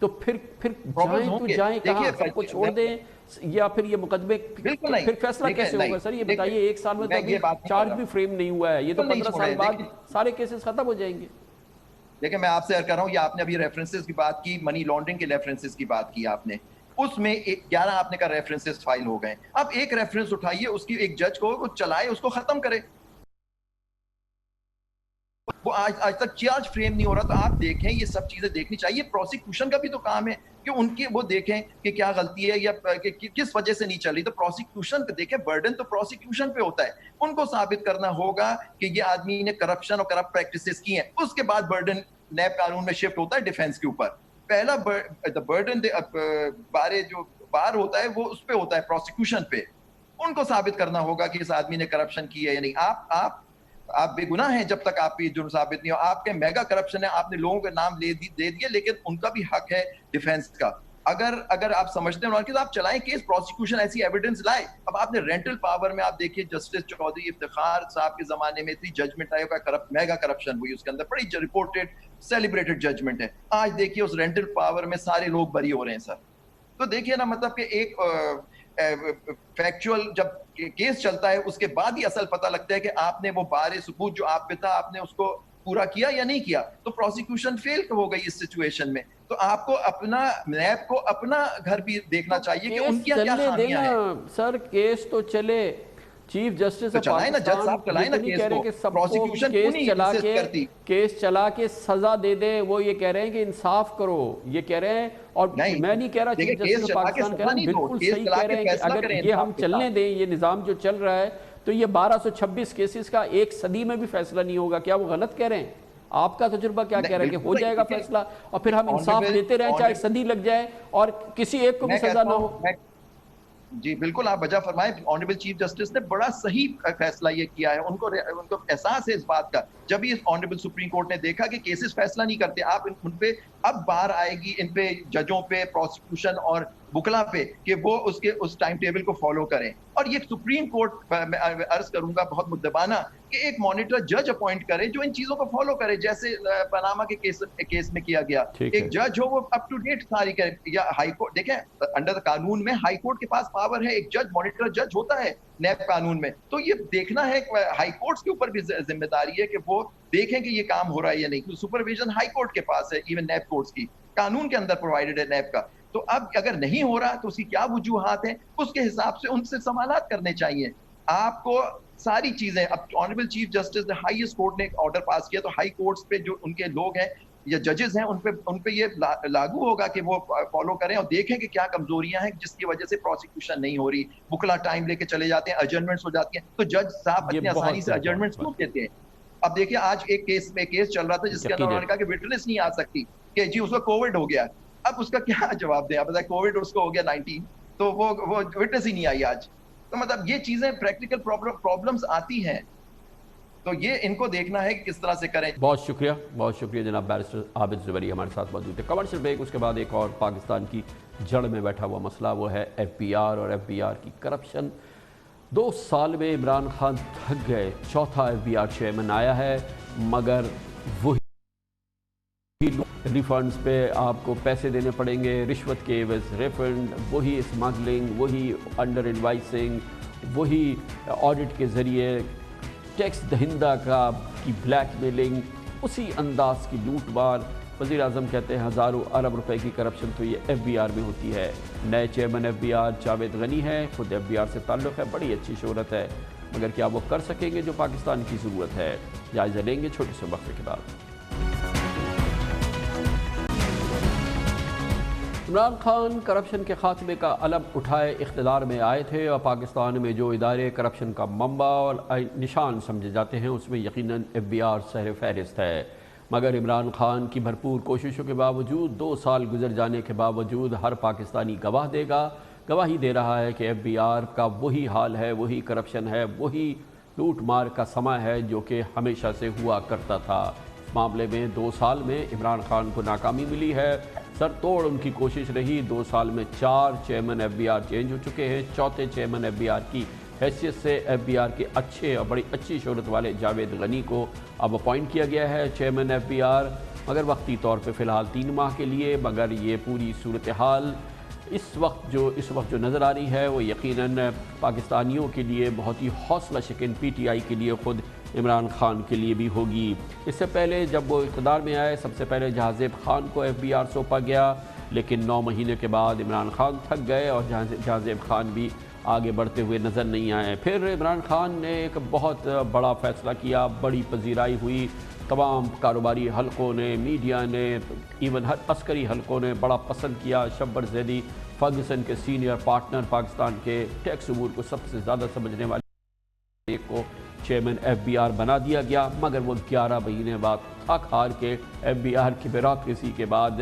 تو پھر جائیں تو جائیں کہاں؟ سب کو چھوڑ دیں یا پھر یہ مقدمے پھر فیصلہ کیسے ہوگا سر؟ یہ بتائیے، ایک سال میں تو ابھی چارج بھی فریم نہیں ہوا ہے، یہ تو 15 سال بعد سارے کیسز ختم ہو جائیں گے۔ دیکھیں میں آپ سے عرض کر رہا ہوں، یہ آپ نے ابھی ریفرنسز کی بات کی، منی لانڈرنگ کے ریفرنسز کی بات کی آپ نے، اس میں 11 آپ نے کہا ریفرنسز فائل ہو گئے۔ اب ایک ریفرنس اٹھائیے، اس کی ایک جج کو وہ چلائے، اس کو ختم کرے۔ وہ آج تک چارج فریم نہیں ہو رہا، تو آپ دیکھیں یہ سب چیزیں دیکھنی چاہیے۔ پروسیکیوشن کا بھی تو کام ہے کہ ان کی وہ دیکھیں کہ کیا غلطی ہے یا کس وجہ سے نہیں چل رہی، تو پروسیکیوشن دیکھیں، برڈن تو پروسیکیوشن پہ ہوتا ہے، ان کو ثابت کرنا ہوگا کہ یہ آدمی نے کرپشن اور کرپٹ پریکٹسز کی ہیں۔ اس کے بعد برڈن نیب قانون میں شفٹ ہوتا ہے ڈیفینس کے اوپر۔ پہلا برڈن بارے جو بار ہوتا ہے وہ اس پہ ہوتا ہے پروسیکیوشن پہ، ان کو ثابت کرنا ہوگا کہ اس آدمی نے کرپشن کی ہے یا نہیں۔ آپ بے گناہ ہیں جب تک آپ کی جرم ثابت نہیں ہو۔ آپ کے میگا کرپشن ہے، آپ نے لوگوں کے نام دے دیے، لیکن ان کا بھی حق ہے ڈیفینس کا۔ اگر آپ سمجھتے ہیں تو آپ چلائیں کیس، پروسیکیوشن ایسی ایویڈنس لائے۔ اب آپ نے رینٹل پاور میں آپ دیکھیے جسٹس چودھری افتخار صاحب کے زمانے میں اتنی ججمنٹ آئی کا میگا کرپشن ہوئی، اس کے اندر بڑی رپورٹڈ سیلیبریٹڈ ججمنٹ ہے۔ آج دیکھیے اس رینٹل پاور میں سارے لوگ بری ہو رہے ہیں سر۔ تو دیکھیے نا، مطلب کہ ایک فیکچوئل جب کیس چلتا ہے اس کے بعد ہی اصل پتہ لگتا ہے کہ آپ نے وہ بارے ثبوت جو آپ پہ تھا آپ نے اس کو پورا کیا یا نہیں کیا۔ تو پروسیکیوشن فیل ہو گئی اس سچویشن میں۔ تو آپ کو اپنا نیب کو اپنا گھر بھی دیکھنا چاہیے کہ ان کی کیا خامیاں ہیں۔ سر کیس تو چلے، chief justice of Pakistan case چلا کے سزا دے دے، وہ یہ کہہ رہے ہیں کہ انصاف کرو، یہ کہہ رہے ہیں۔ اور میں نہیں کہہ رہا چیف جسٹس آف پاکستان کہہ رہے ہیں، بالکل صحیح کہہ رہے ہیں کہ اگر یہ ہم چلنے دیں، یہ نظام جو چل رہا ہے، تو یہ 1226 کیسز کا ایک صدی میں بھی فیصلہ نہیں ہوگا۔ کیا وہ غلط کہہ رہے ہیں؟ آپ کا تجربہ کیا کہہ رہا ہے کہ ہو جائے گا فیصلہ، اور پھر ہم انصاف دیتے رہیں چاہے صدی لگ جائے اور کسی ایک کو بھی سزا نہ ہو؟ جی بالکل، آپ وجہ فرمائیں۔ آنریبل چیف جسٹس نے بڑا صحیح فیصلہ یہ کیا ہے، ان کو احساس ہے اس بات کا۔ جب ہی آنریبل سپریم کورٹ نے دیکھا کہ کیسز فیصلہ نہیں کرتے، آپ ان پہ اب بار آئے گی، ان پہ ججوں پہ، پروسیکیوشن اور وکلا پہ، کہ وہ اس ٹائم ٹیبل کو فالو کریں۔ اور یہ سپریم کورٹ میں عرض کروں گا بہت مدبانہ کہ ایک مانیٹر جج اپوائنٹ کرے جو ان چیزوں کو فالو کرے، جیسے پاناما کے کیس میں کیا گیا۔ ایک جج ہو وہ اپ ٹو ڈیٹ ساری کرے، یا ہائی کورٹ دیکھیں انڈر قانون میں ہائی کورٹ کے پاس پاور ہے، ایک جج مانیٹر جج ہوتا ہے نیب قانون میں۔ تو یہ دیکھنا ہے ہائی کورٹس کے اوپر بھی ذمہ داری ہے کہ وہ دیکھیں کہ یہ کام ہو رہا ہے یا نہیں، کیونکہ سپرویژن ہائی کورٹ کے پاس ہے، ایون نیب کورٹس کی قانون کے اندر پرووائڈڈ ہے نیب کا۔ تو اب اگر نہیں ہو رہا تو اس کی کیا وجوہات ہیں، اس کے حساب سے ان سے سوالات کرنے چاہیے آپ کو ساری چیزیں۔ اب آنریبل چیف جسٹس نے ہائیسٹ کورٹ نے ایک آرڈر پاس کیا، تو ہائی کورٹس پہ جو ان کے لوگ ہیں یا ججز ہیں ان پہ یہ لاگو ہوگا کہ وہ فالو کریں اور دیکھیں کہ کیا کمزوریاں ہیں جس کی وجہ سے پروسیکیوشن نہیں ہو رہی، وکلا ٹائم لے کے چلے جاتے ہیں، ایڈجرنمنٹس ہو جاتی ہیں۔ تو جج صاحب اتنی آسانی سے ایڈجرنمنٹس کیوں دیتے ہیں؟ اب دیکھیں آج ایک کیس چل رہا تھا جس کے اندر انہوں نے کہا کہ وٹنس نہیں آ سکتی، کہ جی اس کو کووڈ ہو گیا۔ اب اس کا کیا جواب دیں؟ اب کووڈ اس کو ہو گیا 19، تو وہ وٹنس ہی نہیں آئی آج۔ تو مطلب یہ چیزیں پریکٹیکل پرابلمز آتی ہیں، تو یہ ان کو دیکھنا ہے کہ کس طرح سے کریں۔ بہت شکریہ جناب بیرسٹر عابد زبیری ہمارے ساتھ موجود تھے۔ کمرشل بریک، اس کے بعد ایک اور پاکستان کی جڑ میں بیٹھا ہوا مسئلہ، وہ ہے FBR اور FBR کی کرپشن۔ 2 سال میں عمران خان تھک گئے، چوتھا FBR چیئرمین آیا ہے، مگر وہی ریفنڈز پہ آپ کو پیسے دینے پڑیں گے، رشوت کے عوض ریفنڈ، وہی اسمگلنگ، وہی انڈر انوائسنگ، وہی آڈٹ کے ذریعے ٹیکس دہندہ کی بلیک میلنگ، اسی انداز کی لوٹ مار۔ وزیر اعظم کہتے ہیں ہزاروں ارب روپے کی کرپشن تو یہ FBR میں ہوتی ہے۔ نئے چیئرمین FBR جاوید غنی ہے، خود FBR سے تعلق ہے، بڑی اچھی شہرت ہے، مگر کیا وہ کر سکیں گے جو پاکستان کی ضرورت ہے؟ جائزہ لیں گے چھوٹے سے وقفے کے بعد۔ عمران خان کرپشن کے خاتمے کا علم اٹھائے اقتدار میں آئے تھے، اور پاکستان میں جو ادارے کرپشن کا منبع اور نشان سمجھے جاتے ہیں اس میں یقیناً FBR سہر فہرست ہے۔ مگر عمران خان کی بھرپور کوششوں کے باوجود 2 سال گزر جانے کے باوجود ہر پاکستانی گواہی دے رہا ہے کہ FBR کا وہی حال ہے، وہی کرپشن ہے، وہی لوٹ مار کا سماں ہے جو کہ ہمیشہ سے ہوا کرتا تھا۔ اس معاملے میں 2 سال میں عمران خان کو ناکامی ملی ہے، سر توڑ ان کی کوشش رہی۔ 2 سال میں 4 چیئرمین FBR چینج ہو چکے ہیں۔ چوتھے چیئرمین FBR کی حیثیت سے FBR کے اچھے اور بڑی اچھی شہرت والے جاوید غنی کو اب اپوائنٹ کیا گیا ہے چیئرمین FBR۔ مگر وقتی طور پہ فی الحال 3 ماہ کے لیے. مگر یہ پوری صورتحال اس وقت جو نظر آ رہی ہے وہ یقیناً پاکستانیوں کے لیے بہت ہی حوصلہ شکن پی ٹی آئی کے لیے خود عمران خان کے لیے بھی ہوگی. اس سے پہلے جب وہ اقتدار میں آئے سب سے پہلے جہازیب خان کو FBR سونپا گیا, لیکن 9 مہینے کے بعد عمران خان تھک گئے اور جہازیب خان بھی آگے بڑھتے ہوئے نظر نہیں آئے. پھر عمران خان نے ایک بہت بڑا فیصلہ کیا, بڑی پذیرائی ہوئی, تمام کاروباری حلقوں نے, میڈیا نے, ایون عسکری حلقوں نے بڑا پسند کیا. شبر زیدی فرگوسن کے سینئر پارٹنر, پاکستان کے ٹیکس امور کو سب سے زیادہ سمجھنے والے ایک کو چیئرمین FBR بنا دیا گیا. مگر وہ 11 مہینے بعد تھک ہار کے FBR کی بیوروکریسی کے بعد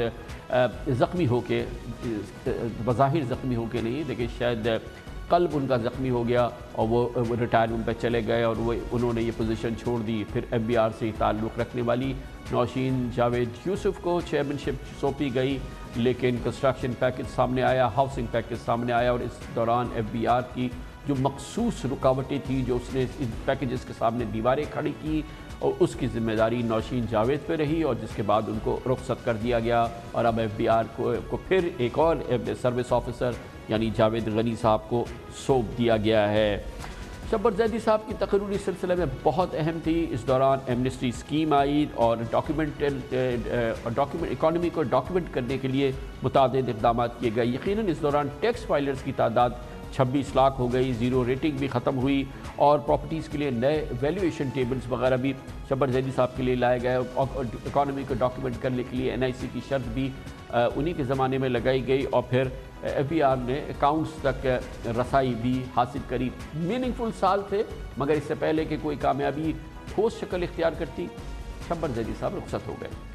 زخمی ہو کے, بظاہر زخمی ہو کے نہیں لیکن شاید قلب ان کا زخمی ہو گیا اور وہ ریٹائرمنٹ پہ چلے گئے اور انہوں نے یہ پوزیشن چھوڑ دی. پھر FBR سے تعلق رکھنے والی نوشین جاوید یوسف کو چیئرمینشپ سونپی گئی, لیکن کنسٹرکشن پیکج سامنے آیا, ہاؤسنگ پیکج سامنے آیا اور اس دوران FBR کی جو مخصوص رکاوٹیں تھیں جو اس نے ان پیکجز کے سامنے دیواریں کھڑی کی, اور اس کی ذمہ داری نوشین جاوید پہ رہی, اور جس کے بعد ان کو رخصت کر دیا گیا اور اب FBR کو پھر ایک اور سروس آفیسر یعنی جاوید غنی صاحب کو سونپ دیا گیا ہے. شبر زیدی صاحب کی تقریر اس سلسلے میں بہت اہم تھی. اس دوران ایمنسٹی اسکیم آئی اور اکانومی کو ڈاکیومنٹ کرنے کے لیے متعدد اقدامات کیے گئے. یقیناً اس دوران ٹیکس فائلرز کی تعداد 26 لاکھ ہو گئی, زیرو ریٹنگ بھی ختم ہوئی, اور پراپرٹیز کے لیے نئے ویلیویشن ٹیبلز وغیرہ بھی شبر زیدی صاحب کے لیے لائے گئے. اکانومی کو ڈاکیومنٹ کرنے کے لیے NIC کی شرط بھی انہی کے زمانے میں لگائی گئی, اور پھر FBR نے اکاؤنٹس تک رسائی بھی حاصل کری. میننگفل سال تھے, مگر اس سے پہلے کہ کوئی کامیابی ٹھوس شکل اختیار کرتی شبر زیدی صاحب رخصت ہو گئے.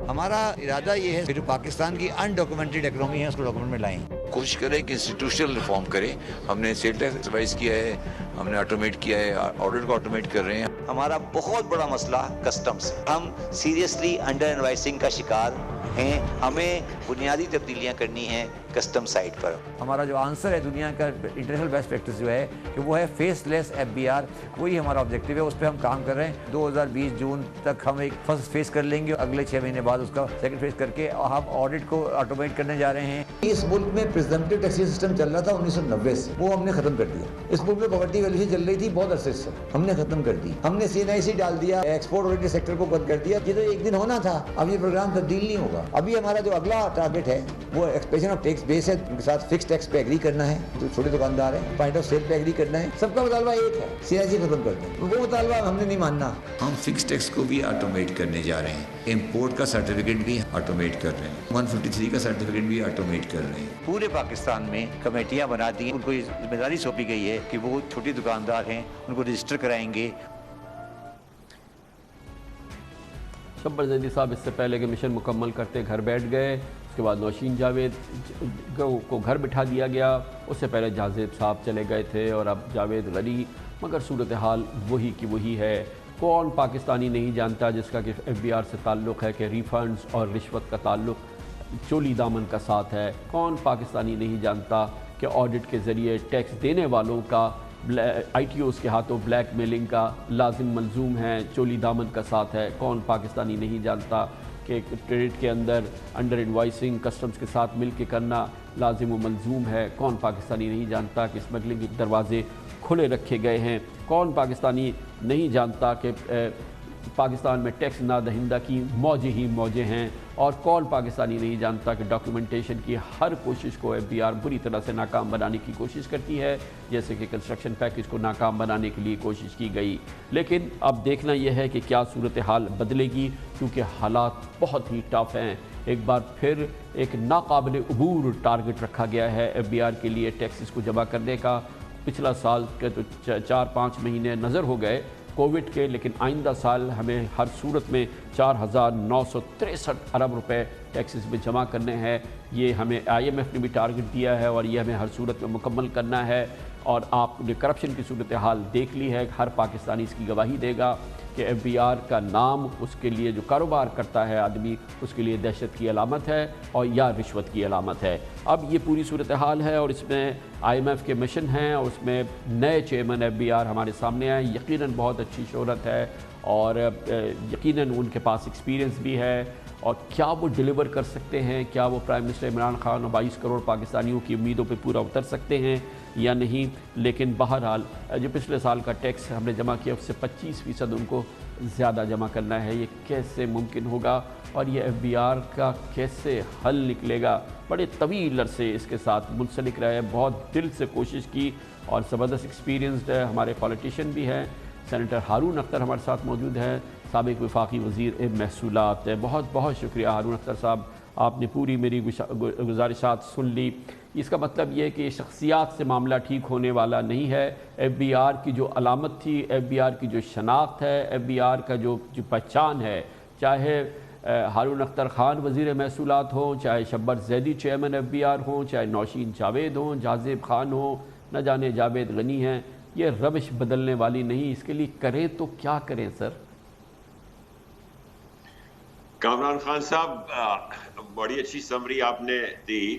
ہمارا ارادہ یہ ہے کہ جو پاکستان کی انڈاکومنٹڈ اکنامی ہے اس کو ڈاکومنٹ میں لائیں. کوشش کریں کہ انسٹیٹیوشنل ریفارم کریں. ہم نے سیل ٹیکس ریوائز کیا ہے, ہم نے آٹومیٹ کیا ہے, آڈٹ کو آٹومیٹ کر رہے ہیں. ہمارا بہت بڑا مسئلہ کسٹمز, ہم سیریسلی انڈر انوائسنگ کا شکار ہیں. ہمیں بنیادی تبدیلیاں کرنی ہیں کسٹم سائٹ پر. ہمارا جو آنسر ہے دنیا کا انٹرنیشنل بیسٹ پریکٹس جو ہے کہ وہ ہے فیس لیس FBR, وہی ہمارا آبجیکٹیو ہے, اس پہ ہم کام کر رہے ہیں. 2020 جون تک ہم ایک فرسٹ فیس کر لیں گے, اگلے 6 مہینے بعد اس کا سیکنڈ فیس کر کے ہم آڈٹ کو آٹومیٹ کرنے جا رہے ہیں. اس ملک میں پریزمپٹیو ٹیکسیشن سسٹم چل رہا تھا 1990 سے, وہ ہم نے ختم کر دیا. اس ملک میں پاورٹی ویلیوشن چل رہی تھی بہت عرصے سے, ہم نے ختم کر دی. ہم نے CNIC ڈال دیا, ایکسپورٹ اورینٹڈ سیکٹر کو بند کر دیا. یہ تو ایک دن ہونا تھا, اب یہ پروگرام تبدیل نہیں ہوگا. ابھی ہمارا جو اگلا ٹارگٹ ہے وہ ایکسپینشن آف ٹیکس بیس ہے, ان کے ساتھ فکس ٹیکس پہ ایگری کرنا ہے. جو چھوٹے دکاندار ہیں پوائنٹ آف سیل پہ ایگری کرنا ہے. سب کا مطالبہ ایک ہے, CNIC ختم کر دیں. وہ مطالبہ ہم نے نہیں ماننا. ہم فکس ٹیکس کو بھی آٹومیٹ کرنے جا رہے ہیں, امپورٹ کا سرٹیفکیٹ بھی آٹومیٹ کر رہے ہیں, 153 کا سرٹیفکیٹ بھی آٹومیٹ کر رہے ہیں. پورے پاکستان میں کمیٹیاں بنا دی, ان کو یہ ذمہ داری سونپی گئی ہے کہ وہ چھوٹی دکاندار ہیں ان کو رجسٹر کرائیں گے. شبر زیدی صاحب اس سے پہلے کہ مشن مکمل کرتے گھر بیٹھ گئے, اس کے بعد نوشین جاوید کو گھر بٹھا دیا گیا. اس سے پہلے جہازیب صاحب چلے گئے تھے اور اب جاوید غنی. مگر صورتحال وہی کی وہی ہے. کون پاکستانی نہیں جانتا جس کا کہ FBR سے تعلق ہے کہ ریفنڈز اور رشوت کا تعلق چولی دامن کا ساتھ ہے. کون پاکستانی نہیں جانتا کہ آڈٹ کے ذریعے ٹیکس دینے والوں کا ITOs کے ہاتھوں بلیک میلنگ کا لازم ملزوم ہے, چولی دامن کا ساتھ ہے. کون پاکستانی نہیں جانتا کہ کریڈٹ کے اندر انڈر انوائسنگ کسٹمز کے ساتھ مل کے کرنا لازم و ملزوم ہے. کون پاکستانی نہیں جانتا کہ اسمگلنگ کے دروازے کھلے رکھے گئے ہیں. کون پاکستانی نہیں جانتا کہ پاکستان میں ٹیکس نادہندہ کی موجیں ہی موجیں ہیں. اور کون پاکستانی نہیں جانتا کہ ڈاکیومنٹیشن کی ہر کوشش کو FBR بری طرح سے ناکام بنانے کی کوشش کرتی ہے, جیسے کہ کنسٹرکشن پیکج کو ناکام بنانے کے لیے کوشش کی گئی. لیکن اب دیکھنا یہ ہے کہ کیا صورتحال بدلے گی, کیونکہ حالات بہت ہی ٹف ہیں. ایک بار پھر ایک ناقابل عبور ٹارگٹ رکھا گیا ہے FBR کے لیے ٹیکسز کو جمع کرنے کا. پچھلا سال کے تو 4-5 مہینے نظر ہو گئے کووڈ کے, لیکن آئندہ سال ہمیں ہر صورت میں 4,963 ارب روپے ٹیکسز میں جمع کرنے ہیں. یہ ہمیں IMF نے بھی ٹارگٹ دیا ہے اور یہ ہمیں ہر صورت میں مکمل کرنا ہے. اور آپ نے کرپشن کی صورتحال دیکھ لی ہے, ہر پاکستانی اس کی گواہی دے گا کہ FBR کا نام اس کے لیے جو کاروبار کرتا ہے آدمی, اس کے لیے دہشت کی علامت ہے اور یا رشوت کی علامت ہے. اب یہ پوری صورتحال ہے اور اس میں IMF کے مشن ہیں اور اس میں نئے چیئرمین FBR ہمارے سامنے آئے. یقیناً بہت اچھی شہرت ہے اور یقیناً ان کے پاس ایکسپیرینس بھی ہے، اور کیا وہ ڈیلیور کر سکتے ہیں، کیا وہ پرائم منسٹر عمران خان اور 22 کروڑ پاکستانیوں کی امیدوں پہ پورا اتر سکتے ہیں یا نہیں. لیکن بہرحال جو پچھلے سال کا ٹیکس ہم نے جمع کیا اس سے 25% ان کو زیادہ جمع کرنا ہے. یہ کیسے ممکن ہوگا اور یہ ایف بی آر کا کیسے حل نکلے گا؟ بڑے طویل عرصے اس کے ساتھ منسلک رہے، بہت دل سے کوشش کی اور زبردست ایکسپیرینسڈ ہمارے پولیٹیشین بھی ہیں. سینیٹر ہارون اختر ہمارے ساتھ موجود ہیں، سابق وفاقی وزیر محصولات. بہت بہت شکریہ ہارون اختر صاحب، آپ نے پوری میری گزارشات سن لی. اس کا مطلب یہ ہے کہ شخصیات سے معاملہ ٹھیک ہونے والا نہیں ہے. ایف بی آر کی جو علامت تھی، ایف بی آر کی جو شناخت ہے، ایف بی آر کا جو پہچان ہے، چاہے ہارون اختر خان وزیر محصولات ہوں، چاہے Shabbar Zaidi chairman F B R ہوں، چاہے نوشین جاوید ہوں، جاذب خان ہوں، نہ جانے جاوید غنی ہیں، یہ روش بدلنے والی نہیں. اس کے لیے کریں تو کیا کریں سر؟ کامران خان صاحب، بڑی اچھی سمری آپ نے دی.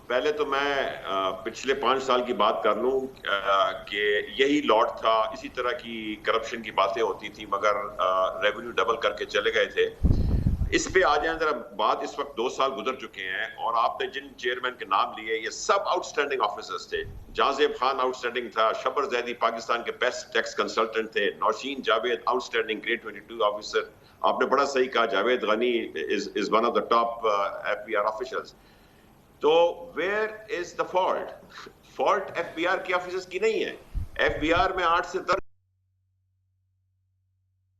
پہلے تو میں پچھلے 5 سال کی بات کر لوں کہ یہی لاٹ تھا، اسی طرح کی کرپشن کی باتیں ہوتی تھی، مگر ریونیو ڈبل کر کے چلے گئے تھے. اس پہ آ جائیں ذرا بات. اس وقت 2 سال گزر چکے ہیں اور آپ نے جن چیئرمین کے نام لیے یہ سب آؤٹ اسٹینڈنگ آفیسرز تھے. جاذب خان آؤٹ اسٹینڈنگ تھا، شبر زیدی پاکستان کے بیسٹ ٹیکس کنسلٹنٹ تھے، Nausheen Javed outstanding grade 22 officer. آپ نے بڑا صحیح کہا، Javed Ghani is one of the top FBR officials. تو where is the fault? Fault FBR کے آفیسرز کی نہیں ہے. FBR میں 8 سے 10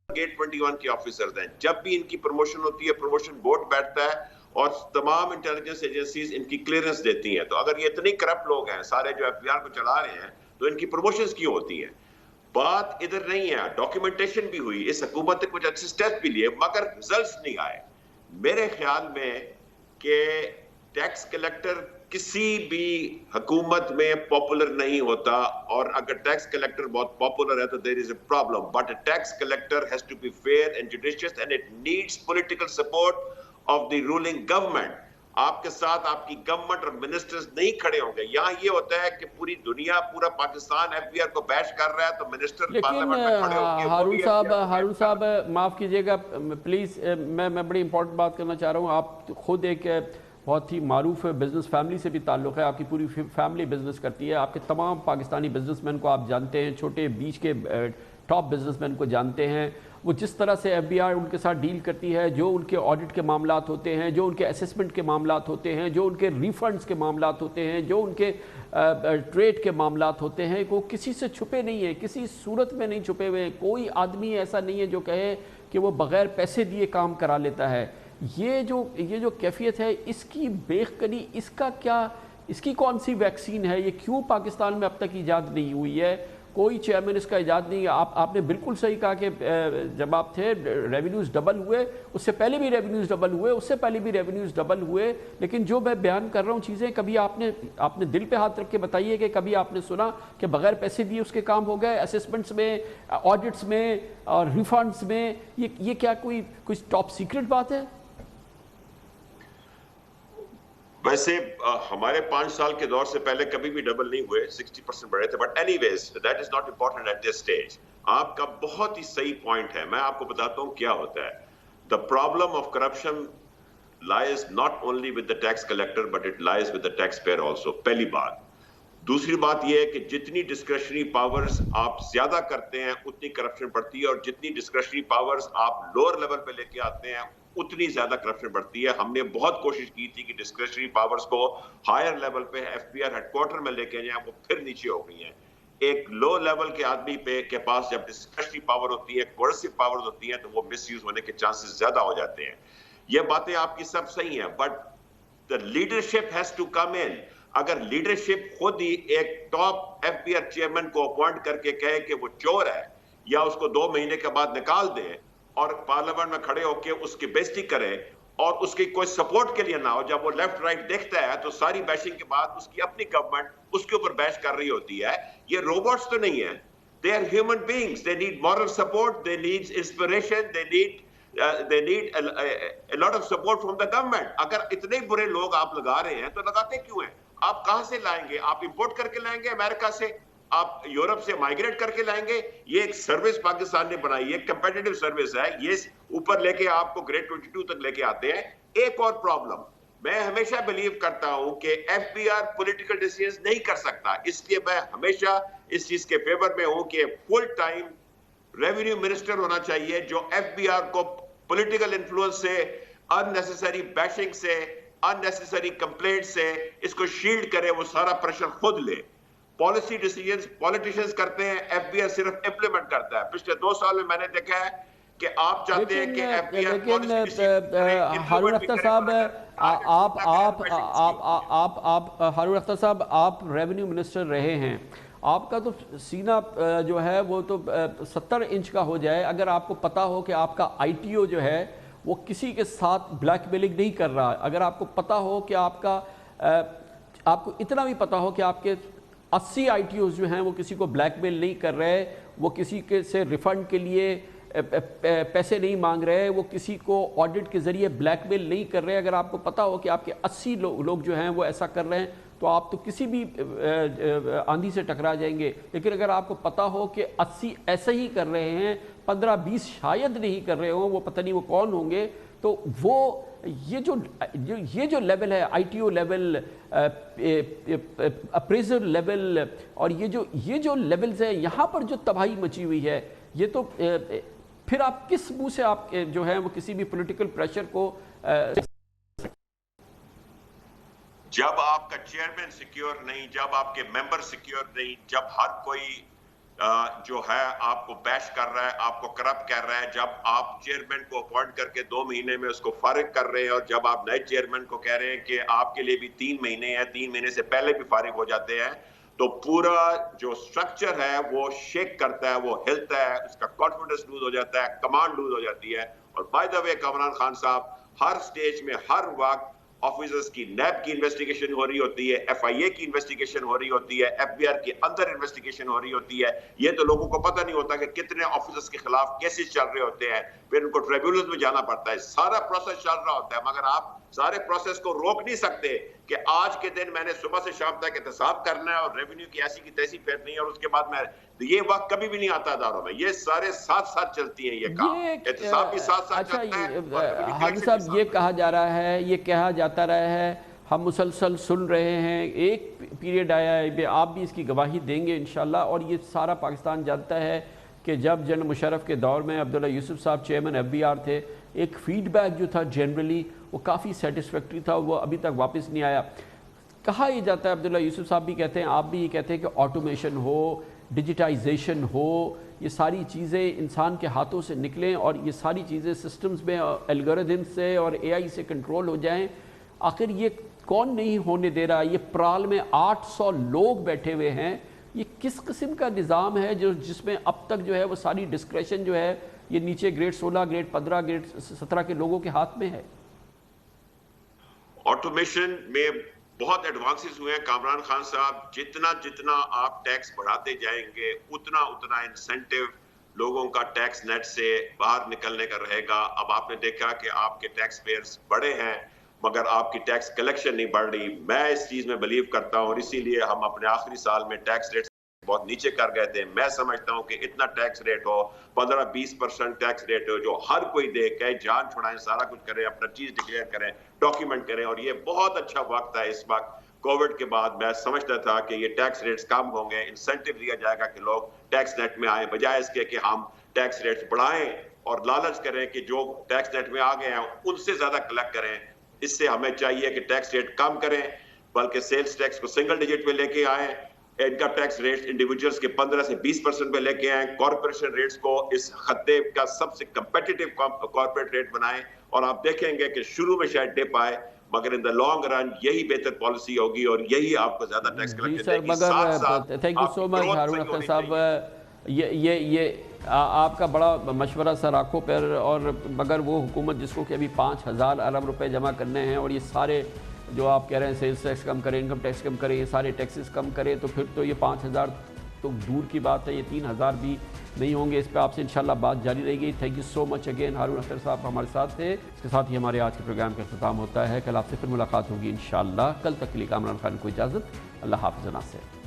گیٹ 21 کے آفیسرز ہیں. جب بھی ان کی پروموشن ہوتی ہے، پروموشن بورڈ بیٹھتا ہے اور تمام انٹیلیجنس ایجنسیز ان کی کلیئرنس دیتی ہیں. تو اگر یہ اتنے کرپٹ لوگ ہیں سارے جو FBR کو چلا رہے ہیں، تو ان کی پروموشنز کیوں ہوتی ہیں؟ بات ادھر نہیں ہے. ڈاکیومنٹیشن بھی ہوئی، اس حکومت نے کچھ اچھے سٹیپ بھی لیے، مگر ریزلٹس نہیں آئے. میرے خیال میں کہ ٹیکس کلیکٹر کسی بھی حکومت میں پاپولر نہیں ہوتا، اور اگر ٹیکس کلیکٹر بہت پاپولر ہے تو there is a problem. But a tax collector has to be fair and judicious and it needs political support of the ruling government. آپ کے ساتھ آپ کی گورنمنٹ اور منسٹرز نہیں کھڑے ہوں گے. یہاں یہ ہوتا ہے کہ پوری دنیا، پورا پاکستان ایف بی آر کو بیش کر رہا ہے تو منسٹر پارلیمنٹ میں کھڑے ہوں گے. ہارون صاحب معاف کیجئے گا پلیز، میں بڑی امپورٹنٹ بات کرنا چاہ رہا ہوں. آپ خود ایک بہت ہی معروف بزنس فیملی سے بھی تعلق ہے، آپ کی پوری فیملی بزنس کرتی ہے، آپ کے تمام پاکستانی بزنس مین کو آپ جانتے ہیں، چھوٹے بیچ کے ٹاپ بزنس مین کو جانتے ہیں. وہ جس طرح سے ایف بی آر ان کے ساتھ ڈیل کرتی ہے، جو ان کے آڈٹ کے معاملات ہوتے ہیں، جو ان کے اسیسمنٹ کے معاملات ہوتے ہیں، جو ان کے ریفنڈز کے معاملات ہوتے ہیں، جو ان کے ٹریڈ کے معاملات ہوتے ہیں، وہ کسی سے چھپے نہیں ہیں، کسی صورت میں نہیں چھپے ہوئے ہیں. کوئی آدمی ایسا نہیں ہے جو کہے کہ وہ بغیر پیسے دیے کام کرا لیتا ہے. یہ جو کیفیت ہے، اس کی بیخ کنی، اس کا کیا، اس کی کون سی ویکسین ہے؟ یہ کیوں پاکستان میں اب تک ایجاد نہیں ہوئی ہے؟ کوئی چیئرمین اس کا ایجاد نہیں ہے. آپ نے بالکل صحیح کہا کہ جب آپ تھے ریونیوز ڈبل ہوئے، اس سے پہلے بھی ریونیوز ڈبل ہوئے، اس سے پہلے بھی ریونیوز ڈبل ہوئے. لیکن جو میں بیان کر رہا ہوں چیزیں، کبھی آپ نے دل پہ ہاتھ رکھ کے بتائیے کہ کبھی آپ نے سنا کہ بغیر پیسے دیے اس کے کام ہو گئے؟ اسیسمنٹس میں، آڈٹس میں اور ریفنڈس میں یہ کیا کوئی ٹاپ سیکرٹ بات ہے؟ ویسے ہمارے 5 سال کے دور سے پہلے کبھی بھی ڈبل نہیں ہوئے، 60% بڑھے تھے. But anyways that is not important at this stage. آپ کا بہت ہی صحیح پوائنٹ ہے. میں آپ کو بتاتا ہوں کیا ہوتا ہے. The problem of corruption lies not only with the tax collector but it lies with the taxpayer also. پہلی بات. دوسری بات یہ ہے کہ جتنی ڈسکریشنری پاورز آپ زیادہ کرتے ہیں اتنی کرپشن بڑھتی ہے، اور جتنی ڈسکریشنری پاورز آپ لوور لیول پہ لے کے آتے ہیں اتنی زیادہ کرپشن بڑھتی ہے. ہم نے بہت کوشش کی تھی کہ ڈسکریشنری پاورز کو ہائر لیول پہ F B R headquarter میں لے کے جائیں، وہ پھر نیچے ہو گئی ہیں. ایک لو لیول کے آدمی کے پاس جب ڈسکریشنری پاور ہوتی ہے، کوئرسو پاور ہوتی ہیں، تو وہ مس یوز ہونے کے چانسز زیادہ ہو جاتے ہیں. یہ باتیں آپ کی سب صحیح ہیں، but the leadership has to come in. اگر لیڈرشپ خود ہی ایک top F B R chairman کو اپوائنٹ کر کے کہے کہ وہ چور ہے، یا اس کو 2 مہینے کے بعد نکال دیں اور پارلیمنٹ میں کھڑے ہو کے اس کی بےزتی کرے، اور اس کی کوئی سپورٹ کے لیے نہ ہو، جب وہ لیفٹ رائٹ دیکھتا ہے تو ساری بیشنگ کے بعد اس کی اپنی گورنمنٹ اس کے اوپر بیش کر رہی ہوتی ہے. یہ روبوٹس تو نہیں ہیں. They are human beings. They need moral support. They need inspiration. They need a lot of support from the government. اگر اتنے برے لوگ آپ لگا رہے ہیں تو لگاتے کیوں ہیں؟ آپ کہاں سے لائیں گے؟ آپ امپورٹ کر کے لائیں گے امریکہ سے؟ آپ یورپ سے مائگریٹ کر کے لائیں گے. یہ ایک سروس پاکستان نے بنائی ہے, کمپیٹیٹو سروس ہے, یہ اوپر لے کے آپ کو گریڈ 22 تک لے کے آتے ہیں. ایک اور پرابلم, میں ہمیشہ بلیو کرتا ہوں کہ F B R political decision نہیں کر سکتا, اس لیے میں ہمیشہ اس چیز کے فیور میں ہوں کہ فل ٹائم ریونیو منسٹر ہونا چاہیے جو ایف بی آر کو پولیٹیکل انفلوئنس سے, ان نیسیسری بیشنگ سے, ان نیسیسری کمپلینٹ سے اس کو شیلڈ کرے, وہ سارا پریشر خود لے. پالیسی ڈیسیژنز پولیٹیشینز کرتے ہیں, ایف بی آر صرف امپلیمنٹ کرتا ہے. پچھلے 2 سال میں نے دیکھا ہے کہ آپ چاہتے ہیں کہ F B R policy. Haroon Akhtar sahab, Haroon Akhtar صاحب آپ ریونیو منسٹر رہے ہیں, آپ کا تو سینہ جو ہے وہ تو 70 انچ کا ہو جائے اگر آپ کو پتا ہو کہ آپ کا آئی ٹی او جو ہے وہ کسی کے ساتھ بلیک میلنگ نہیں کر رہا, اگر آپ کو پتا ہو کہ آپ کو اتنا بھی پتا ہو کہ آپ کے 80 آئی ٹی اوز جو ہیں وہ کسی کو بلیک میل نہیں کر رہے, وہ کسی کے سے ریفنڈ کے لیے پیسے نہیں مانگ رہے, وہ کسی کو آڈٹ کے ذریعے بلیک میل نہیں کر رہے, اگر آپ کو پتا ہو کہ آپ کے 80 لوگ جو ہیں وہ ایسا کر رہے ہیں تو آپ تو کسی بھی آندھی سے ٹکرا جائیں گے. لیکن اگر آپ کو پتا ہو کہ 80 ایسے ہی کر رہے ہیں, 15-20 شاید نہیں کر رہے ہوں, وہ پتہ نہیں وہ کون ہوں گے, تو وہ یہ جو لیول ہے, I T O level, appraiser level, اور یہ جو لیولز ہیں, یہاں پر جو تباہی مچی ہوئی ہے, یہ تو پھر آپ کس منہ سے آپ جو ہیں وہ کسی بھی پولیٹیکل پریشر کو, جب آپ کا چیئرمین سیکیور نہیں, جب آپ کے ممبر سیکیور نہیں, جب ہر کوئی جو ہے آپ کو بیش کر رہا ہے, آپ کو کرپٹ کر رہا ہے, جب آپ چیئرمین کو اپوائنٹ کر کے 2 مہینے میں اس کو فارغ کر رہے ہیں, اور جب آپ نئے چیئرمین کو کہہ رہے ہیں کہ آپ کے لیے بھی 3 مہینے ہیں, 3 مہینے سے پہلے بھی فارغ ہو جاتے ہیں, تو پورا جو سٹرکچر ہے وہ شیک کرتا ہے, وہ ہلتا ہے, اس کا کانفیڈنس لوز ہو جاتا ہے, کمانڈ لوز ہو جاتی ہے. اور بائی دا وے کامران خان صاحب, ہر سٹیج میں ہر وقت آفیسرز کی نیب کی انویسٹیگیشن ہو رہی ہوتی ہے, ایف آئی اے کی انویسٹیگیشن ہو رہی ہوتی ہے, ایف بی آر کے اندر انویسٹیگیشن ہو رہی ہوتی ہے. یہ تو لوگوں کو پتہ نہیں ہوتا کہ کتنے آفیسرز کے خلاف کیسز چل رہے ہوتے ہیں, پھر ان کو ٹریبیونلز میں جانا پڑتا ہے, سارا پروسیس چل رہا ہوتا ہے. مگر آپ سارے پروسیس کو روک نہیں سکتے کہ آج کے دن میں نے صبح سے شام تک احتساب کرنا ہے اور ریونیو کی ایسی کی تیسی پھیرنی ہے, اور اس کے بعد میں یہ وقت کبھی بھی نہیں آتا اداروں میں. یہ سارے ساتھ ساتھ چلتی ہیں, یہ کام احتساب بھی ساتھ ساتھ چلتا ہے. حاجی صاحب یہ کہا جا رہا ہے, یہ کہا جاتا رہا ہے, ہم مسلسل سن رہے ہیں, ایک پیریڈ آیا ہے, آپ بھی اس کی گواہی دیں گے انشاءاللہ, اور یہ سارا پاکستان جانتا ہے کہ جب جنرل مشرف کے دور میں عبداللہ یوسف صاحب چیئرمین ایف بی آر تھے, ایک فیڈ بیک جو تھا جنرلی وہ کافی سیٹسفیکٹری تھا, وہ ابھی تک واپس نہیں آیا. کہا یہ جاتا ہے, عبداللہ یوسف صاحب بھی کہتے ہیں, آپ بھی یہ کہتے ہیں کہ آٹومیشن ہو, ڈیجیٹائزیشن ہو, یہ ساری چیزیں انسان کے ہاتھوں سے نکلیں اور یہ ساری چیزیں سسٹمز میں الگوریتھم سے اور اے آئی سے کنٹرول ہو جائیں. آخر یہ کون نہیں ہونے دے رہا؟ یہ پرال میں 800 لوگ بیٹھے ہوئے ہیں, یہ کس قسم کا نظام ہے جس میں اب تک جو ہے وہ ساری ڈسکریشن جو ہے یہ نیچے گریڈ 16, گریڈ 15, گریڈ 17 کے لوگوں کے ہاتھ میں ہے؟ آٹومیشن میں بہت ایڈوانسز ہوئے ہیں کامران خان صاحب. جتنا آپ ٹیکس بڑھاتے جائیں گے اتنا انسینٹیو لوگوں کا ٹیکس نیٹ سے باہر نکلنے کا رہے گا. اب آپ نے دیکھا کہ آپ کے ٹیکس پیئرز بڑے ہیں مگر آپ کی ٹیکس کلیکشن نہیں بڑھ رہی. میں اس چیز میں بلیو کرتا ہوں اور اسی لیے ہم اپنے آخری سال میں ٹیکس ریٹ بہت نیچے کر گئے تھے. میں سمجھتا ہوں کہ اتنا ٹیکس ریٹ ہو, 15-20% ٹیکس ریٹ ہو, جو ہر کوئی دے کہ جان چھڑائیں, سارا کچھ کریں, اپنا چیز ڈکلیئر کریں, ڈاکیومنٹ کریں. اور یہ بہت اچھا وقت ہے اس وقت کووڈ کے بعد. میں سمجھتا تھا کہ یہ ٹیکس ریٹس کم ہوں گے, انسینٹیو دیا جائے گا کہ لوگ ٹیکس نیٹ میں آئیں, بجائے اس کے کہ ہم ٹیکس ریٹس بڑھائیں اور لالچ کریں کہ جو ٹیکس نیٹ میں آ گئے ہیں ان سے زیادہ کلیکٹ کریں. اس سے ہمیں چاہیے کہ ٹیکس ریٹ کم کریں, بلکہ سیلز ٹیکس کو سنگل ڈیجٹ پہ لے کے آئیں, انکم ٹیکس ریٹ انڈیویجولز کے 15 سے 20% پہ لے کے آئیں, کارپوریشن ریٹس کو اس خطے کا سب سے کمپیٹیٹیو کارپوریٹ ریٹ بنائیں. اور آپ دیکھیں گے کہ شروع میں شاید ڈپ آئے مگر ان دا لانگ رن یہی بہتر پالیسی ہوگی اور یہی آپ کو زیادہ ٹیکس کلیکٹ کرے گی. مگر تھینک یو سو مچ ہارون اختر صاحب, یہ آپ کا بڑا مشورہ سر آنکھوں پر. اور مگر وہ حکومت جس کو کہ ابھی 5,000 ارب روپے جمع کرنے ہیں اور یہ سارے جو آپ کہہ رہے ہیں سیلز ٹیکس کم کریں, انکم ٹیکس کم کریں, یہ سارے ٹیکسز کم کریں, تو پھر تو یہ 5,000 تو دور کی بات ہے, یہ 3,000 بھی نہیں ہوں گے. اس پہ آپ سے انشاءاللہ بات جاری رہے گی. Thank you so much again. Haroon Akhtar sahab ہمارے ساتھ تھے. اس کے ساتھ ہی ہمارے آج کے پروگرام کا اختتام ہوتا ہے. کل آپ سے پھر ملاقات ہوگی انشاءاللہ. کل تک کے لیے کامران خان کو اجازت. اللہ حافظ. ناصر.